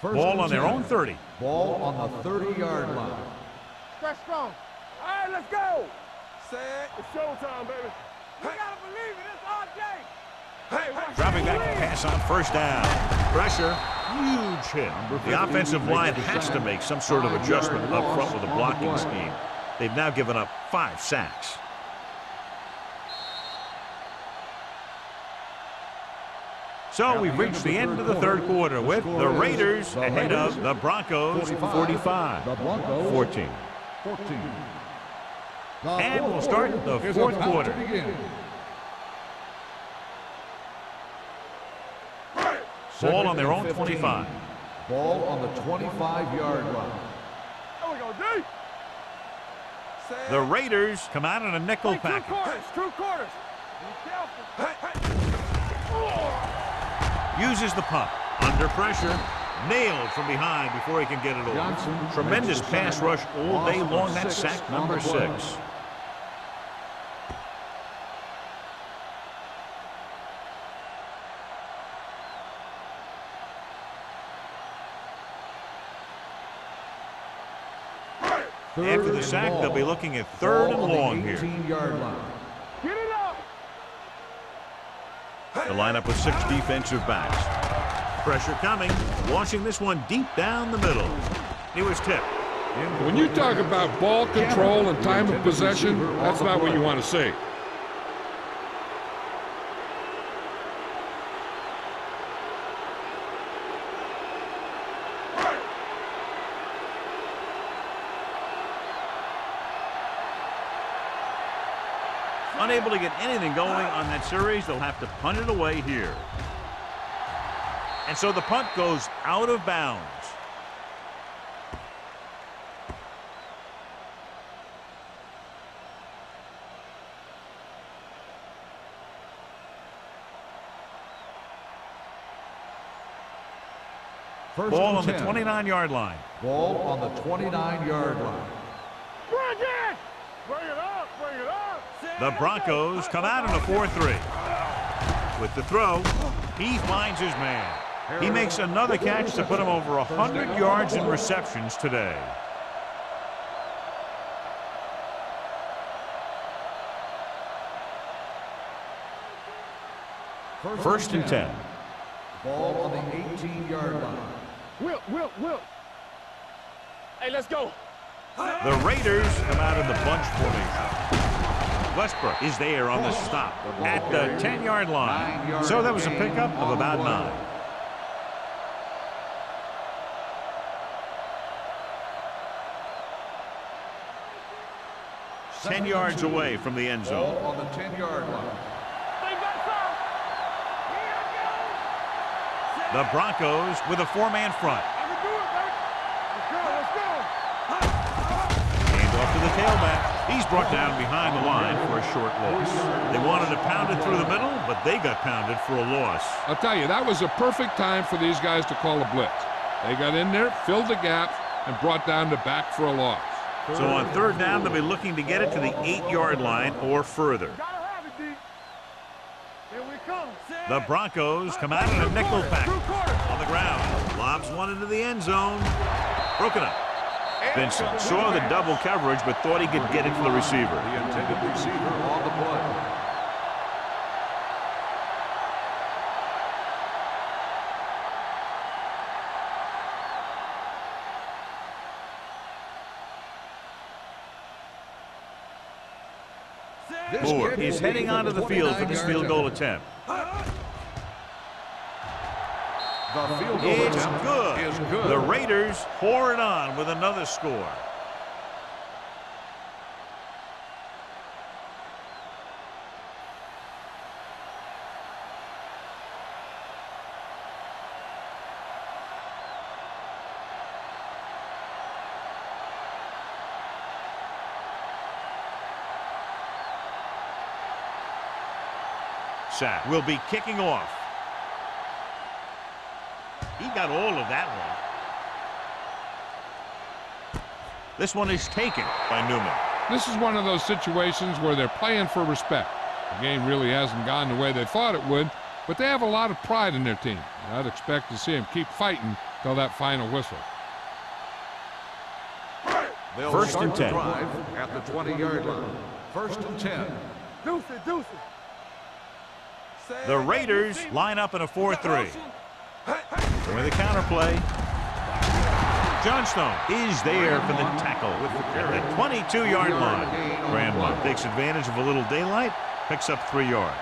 line. Ball on their own 30. Ball on the 30-yard line. Stretch strong. All right, let's go. It's showtime, baby. We gotta believe it. It's our day. Hey, Dropping back to pass on 1st down. Pressure, huge hit. The offensive line has to make some sort of adjustment up front with a blocking scheme. They've now given up 5 sacks. So we've reached the end of the 3rd quarter with the Raiders ahead of the Broncos 45-14. And we'll start the 4th quarter. Ball on their own 25. Ball on the 25-yard line. There we go, D. The Raiders come out in a nickel package. 2 quarters. Be careful. Uses the pump. Under pressure. Nailed from behind before he can get it over. Tremendous pass rush all day long. That's sack number 6. After the sack, they'll be looking at 3rd and long here. 18-yard line. Get it up. The lineup with 6 defensive backs. Pressure coming. Launching this one deep down the middle. He was tipped. When you talk about ball control and time of possession, that's not what you want to see. Unable to get anything going on that series, they'll have to punt it away here. And so the punt goes out of bounds. Ball on the 10. 29-yard line. Ball on the 29-yard line. Bring it! Bring it up! Bring it up! The Broncos come out in a 4-3. With the throw, he finds his man. He makes another catch to put him over 100 yards in receptions today. First and 10. Ball on the 18-yard line. Will! Hey, let's go! The Raiders come out in the bunch formation. Westbrook is there on the stop at the 10-yard line. So that was a pickup of about 9. Ten yards away from the end zone. Ball on the 10-yard line. The Broncos with a 4-man front. Let's go! Hand off to the tailback. He's brought down behind the line for a short loss. They wanted to pound it through the middle, but they got pounded for a loss. I'll tell you, that was a perfect time for these guys to call a blitz. They got in there, filled the gap, and brought down the back for a loss. So on third down, they'll be looking to get it to the 8-yard line or further. Gotta have it, D. Here we come. The Broncos come out in a nickel package. On the ground, lobs one into the end zone. Broken up. Vincent saw the double coverage, but thought he could get it to the receiver. The intended receiver on the play. Moore is heading onto the field for this field goal attempt. The field goal It's attempt good. is good. The Raiders pour it on with another score. Sack will be kicking off. He got all of that one. This one is taken by Newman. This is one of those situations where they're playing for respect. The game really hasn't gone the way they thought it would, but they have a lot of pride in their team. I'd expect to see them keep fighting till that final whistle. They'll First start and the 10. drive at the 20-yard line. First and 10. Deuce it. The Raiders line up in a 4-3. With the counterplay. Johnstone is there for the tackle at the 22-yard line. Graham takes advantage of a little daylight, picks up 3 yards.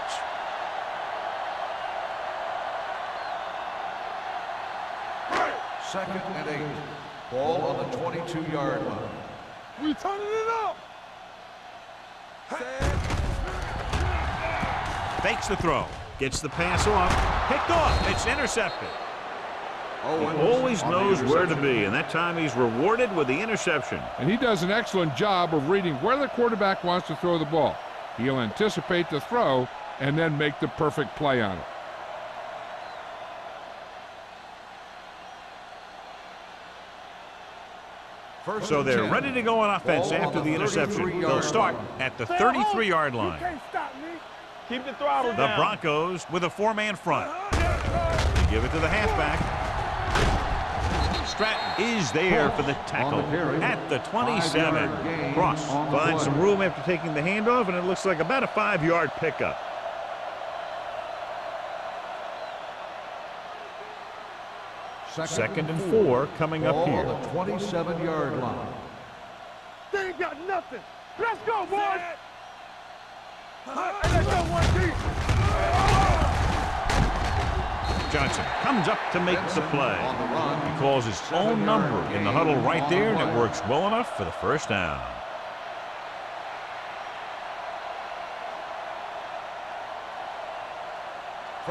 Second and 8. Ball on the 22-yard line. We turning it up. Fakes the throw. Gets the pass off. Picked off. It's intercepted. He always knows where to be, and that time he's rewarded with the interception. And he does an excellent job of reading where the quarterback wants to throw the ball. He'll anticipate the throw and then make the perfect play on it. So they're ready to go on offense after the interception. They'll start at the 33-yard You line. can't stop me. Keep the throttle The down. Broncos with a 4-man front. They give it to the halfback. Stratton is there for the tackle at the 27. Cross finds some room after taking the handoff, and it looks like about a 5-yard pickup. Second and 4 coming up Ball here. on the 27-yard line. They ain't got nothing. Let's go, boys. Hey, let's go, 1D. Johnson comes up to make the play. On the run. He calls his own number in the huddle right there, and it works well enough for the first down.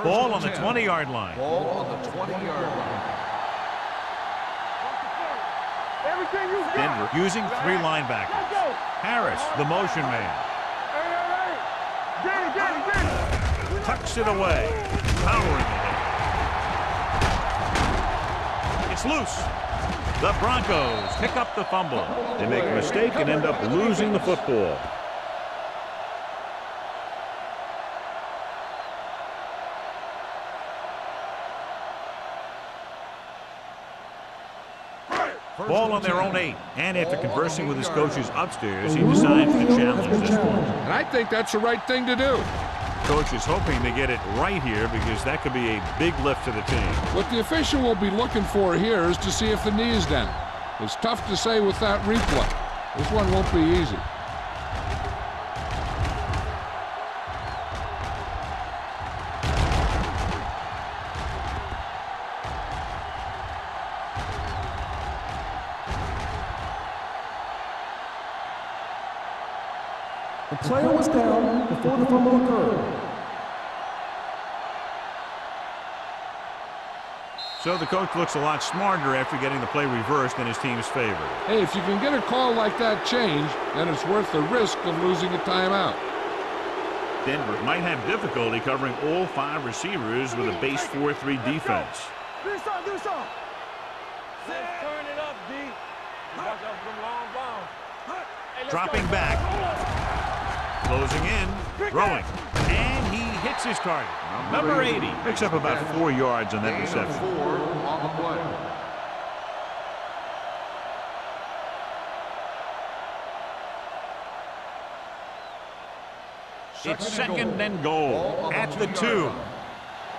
Ball on the 20-yard line. Ball on the 20-yard line. Everything you got. Denver using 3 Let's linebackers. go. Harris, the motion man, Hey. Get it. tucks it away, powering ahead. It's loose. The Broncos pick up the fumble. They make a mistake and end up losing the football. Ball on their own 8. And after conversing with his coaches upstairs, he decides to challenge this one. And I think that's the right thing to do. Coach is hoping to get it right here because that could be a big lift to the team. What the official will be looking for here is to see if the knee is down. It's tough to say with that replay. This one won't be easy. The player was down before the fumble occurred. So the coach looks a lot smarter after getting the play reversed in his team's favor. Hey, if you can get a call like that changed, then it's worth the risk of losing a timeout. Denver might have difficulty covering all 5 receivers with a base 4-3 defense. Do something, do something. Turn it up, D. Watch out for them long bombs. Hey, Dropping back. Closing in. Throwing. And he hits his target. Number 80 picks up about 4 yards on that reception. 4 on the play. It's second and goal at the 2.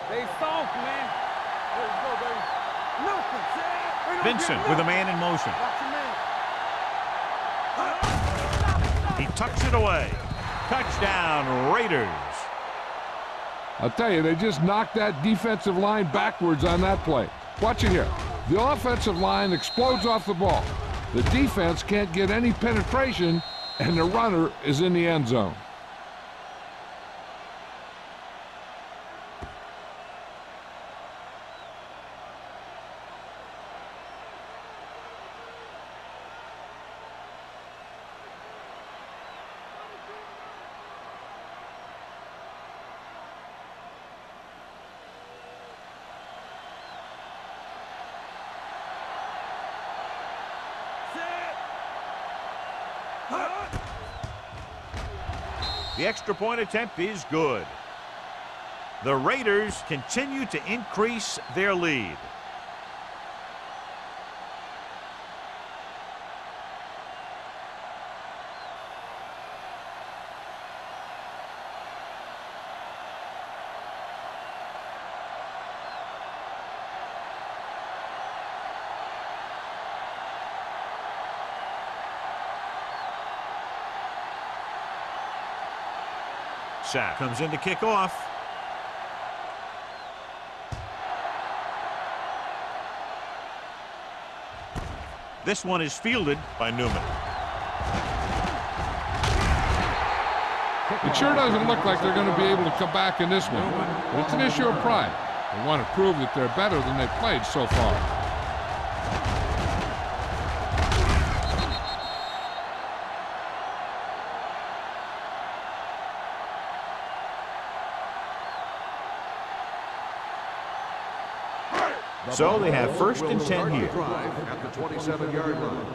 They soft, man. Let's go, baby. Vincent with a man in motion. He tucks it away. Touchdown, Raiders. I'll tell you, they just knocked that defensive line backwards on that play. Watch it here. The offensive line explodes off the ball. The defense can't get any penetration, and the runner is in the end zone. The extra point attempt is good. The Raiders continue to increase their lead. Sack comes in to kick off. This one is fielded by Newman. It sure doesn't look like they're going to be able to come back in this one, but it's an issue of pride. They want to prove that they're better than they've played so far. So they have first and 10 here. At the 27-yard line.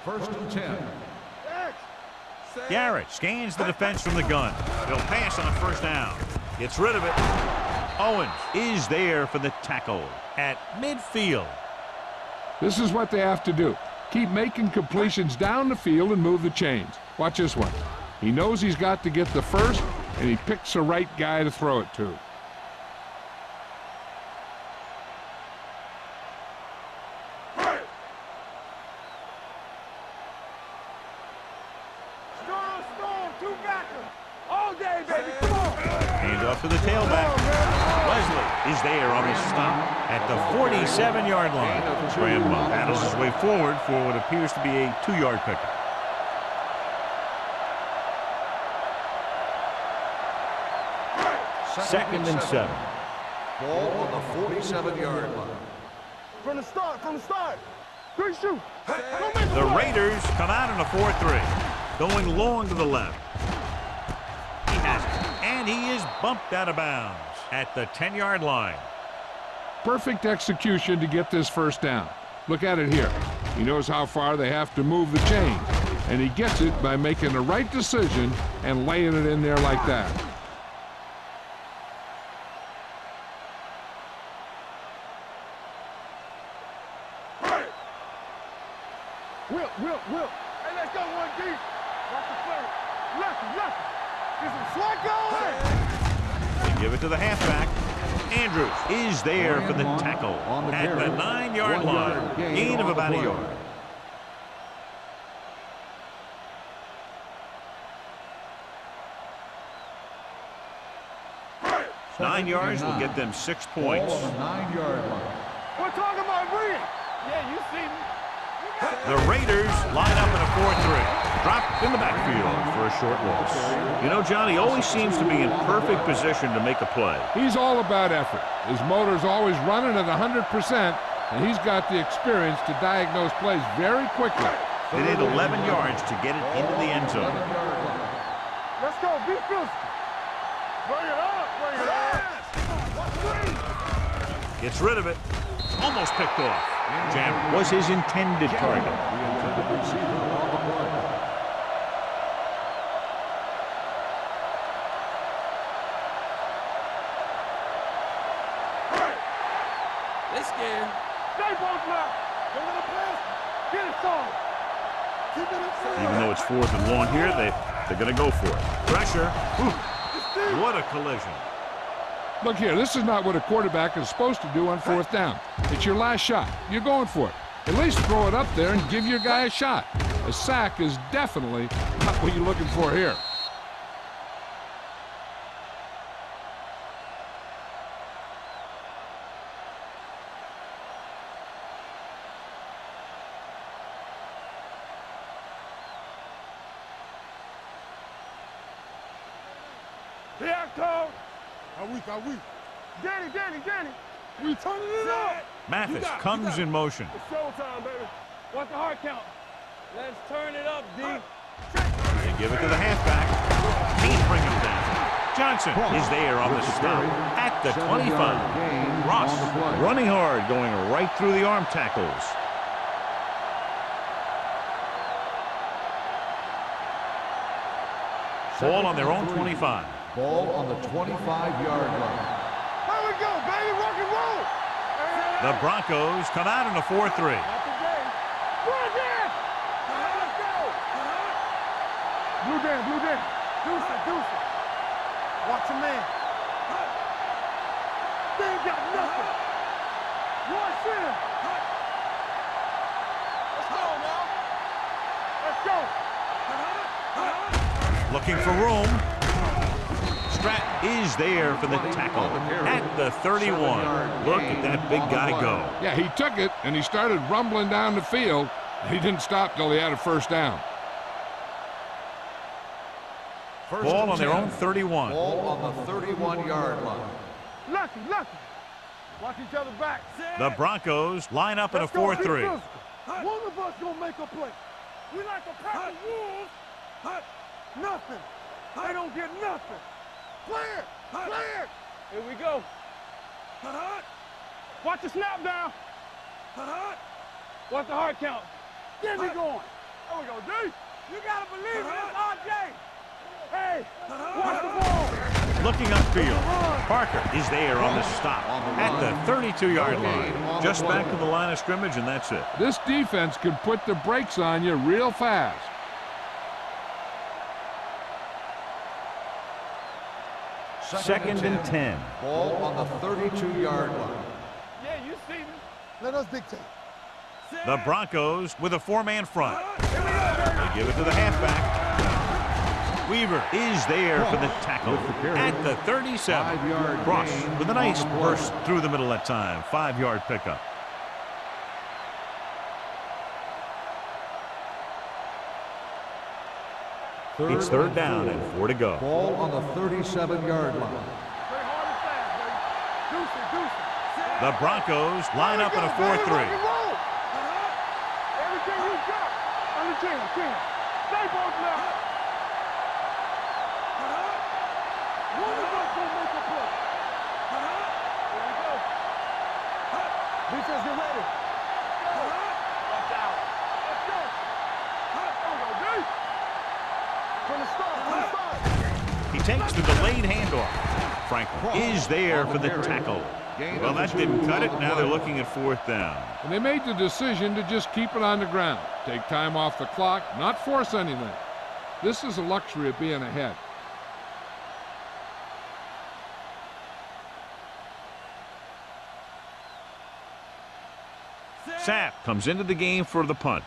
First and 10. Garrett scans the defense from the gun. He'll pass on first down. Gets rid of it. Owens is there for the tackle at midfield. This is what they have to do. Keep making completions down the field and move the chains. Watch this one. He knows he's got to get the first, and he picks the right guy to throw it to. To the tailback. Wesley is there on the stop at the 47-yard line. Grandma battles his way forward for what appears to be a 2-yard pickup. Second and 7. Ball on the 47-yard line. From the start. Good shoot. The Raiders come out in a 4-3. Going long to the left. He has it. And he is bumped out of bounds at the 10-yard line. Perfect execution to get this first down. Look at it here. He knows how far they have to move the chain, and he gets it by making the right decision and laying it in there like that. Will. Hey, let's go one deep. Watch the play. Left. Get some slack going. They give it to the halfback. Andrews is there for the tackle at the 9-yard line. Gain of about a yard. Nine yards will get them 6 points. Ball on the 9-yard line. We're talking about bringing. Yeah, you see me. The Raiders line up in a 4-3. Dropped in the backfield for a short loss. You know, John, he always seems to be in perfect position to make a play. He's all about effort. His motor's always running at 100%, and he's got the experience to diagnose plays very quickly. They need 11 yards to get it into the end zone. Let's go. Be physical. Bring it up. Gets rid of it. Almost picked off. Jam was his intended target. The intended receiver on the play. They scared. Stay both left. Don't let him pass. Get it on. Keep it inside. Even though it's 4th and long here, they're going to go for it. Pressure. Whew. What a collision. Look here, this is not what a quarterback is supposed to do on 4th down. It's your last shot. You're going for it. At least throw it up there and give your guy a shot. A sack is definitely not what you're looking for here. Yeah, Cole. Are we? Danny. We turning it up. Mathis comes in motion. It's showtime, baby. What's the hard count? Let's turn it up, D. They give it to the halfback. Can't bring him down. Johnson is there on the stop at the 25. Ross running hard, going right through the arm tackles. Ball on their own 25. Ball on the 25-yard line. Here we go, baby. Rock and roll. The Broncos come out in a 4-3. Not today. Run again. Let's go. Blue Dan. Deuce it. Watch your man. They ain't got nothing. Watch him. Let's go now. Let's go. Looking for room. Stratton is there for the tackle at the 31. Look at that big guy go. Yeah, he took it, and he started rumbling down the field. He didn't stop till he had a 1st down. Ball on their own 31. Ball on the 31-yard line. Lucky. Watch each other back. The Broncos line up in a 4-3. One of us gonna make a play. We like a pack of wolves. Nothing. They don't get nothing. Clear. Here we go. Watch the snap down. Watch the hard count. Get me going. There we go, D. You gotta believe it. It's RJ. Hey, watch the ball. Looking upfield. Parker is there on the stop at the 32-yard line. Just back to the line of scrimmage, and that's it. This defense can put the brakes on you real fast. Second and 10. Ball on the 32-yard line. Yeah, you see me. Let us dictate. The Broncos with a 4-man front. They give it to the halfback. Weaver is there for the tackle at the 37. Cross with a nice burst through the middle that time. 5-yard pickup. It's 3rd down and 4 to go. Ball on the 37-yard line. Play hard and fast, baby. Deuce it. The Broncos line up in a 4-3. Everything you got. On the team. Stay both left. One of us gonna make a play. Here we go. Defense, get ready. takes the delayed handoff. Franklin is there for the tackle. Well, that didn't cut it. Now they're looking at 4th down. And they made the decision to just keep it on the ground. Take time off the clock, not force anything. This is a luxury of being ahead. Sapp comes into the game for the punt.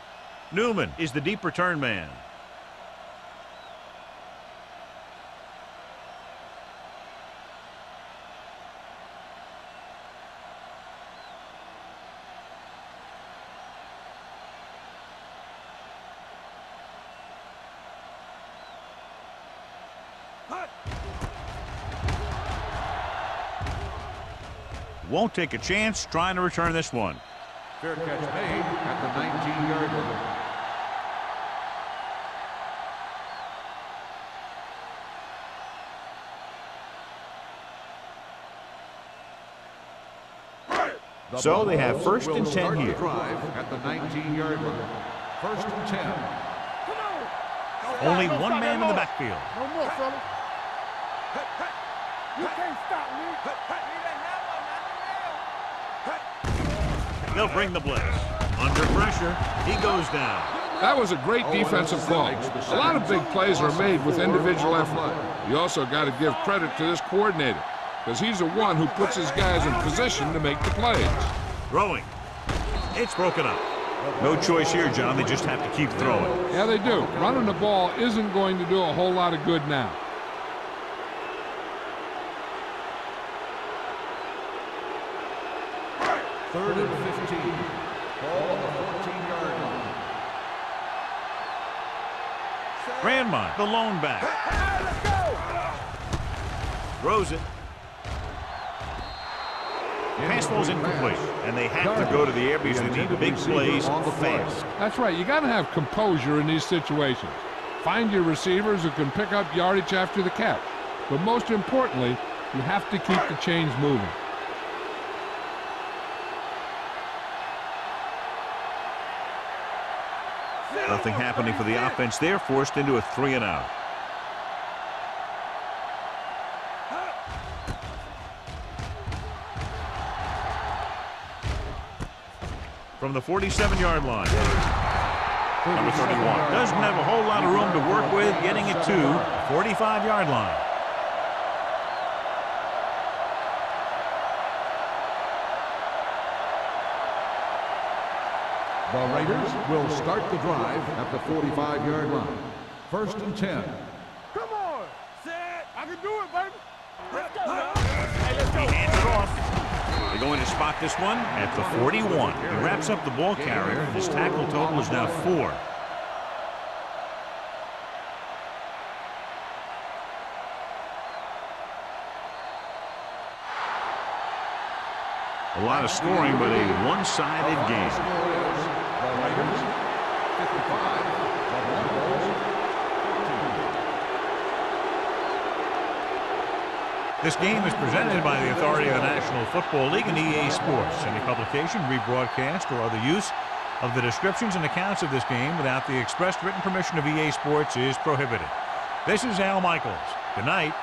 Newman is the deep return man. Won't take a chance trying to return this one. Fair catch made at the 19-yard line. So they have 1st and 10 here. Drive at the 19-yard line. 1st and 10. Only one man in the backfield. No more, fellas. You can't stop me. They'll bring the blitz. Under pressure, he goes down. That was a great defensive call. A lot of big plays are made with individual effort. You also got to give credit to this coordinator, because he's the one who puts his guys in position to make the plays. Throwing. It's broken up. No choice here, John. They just have to keep throwing. Yeah, they do. Running the ball isn't going to do a whole lot of good now. Third and 15. Ball on the 14-yard line. Grandma, the lone back. Throws it. Pass ball's incomplete, and they have to go to the air because they need big plays fast. That's right. You got to have composure in these situations. Find your receivers who can pick up yardage after the catch. But most importantly, you have to keep the chains moving. Nothing happening for the offense. They're forced into a 3-and-out. From the 47-yard line. Number 31 doesn't have a whole lot of room to work with, getting it to the 45-yard line. The Raiders will start the drive at the 45-yard line. 1st and 10. Come on. Set. I can do it, baby. Let's go. He hands it off. They're going to spot this one at the 41. He wraps up the ball carrier. His tackle total is now 4. A lot of scoring, but a one-sided game. The Raiders, 55. The Broncos, 13. This game is presented by the authority of the National Football League and EA Sports. Any publication, rebroadcast, or other use of the descriptions and accounts of this game without the express written permission of EA Sports is prohibited. This is Al Michaels. Good night.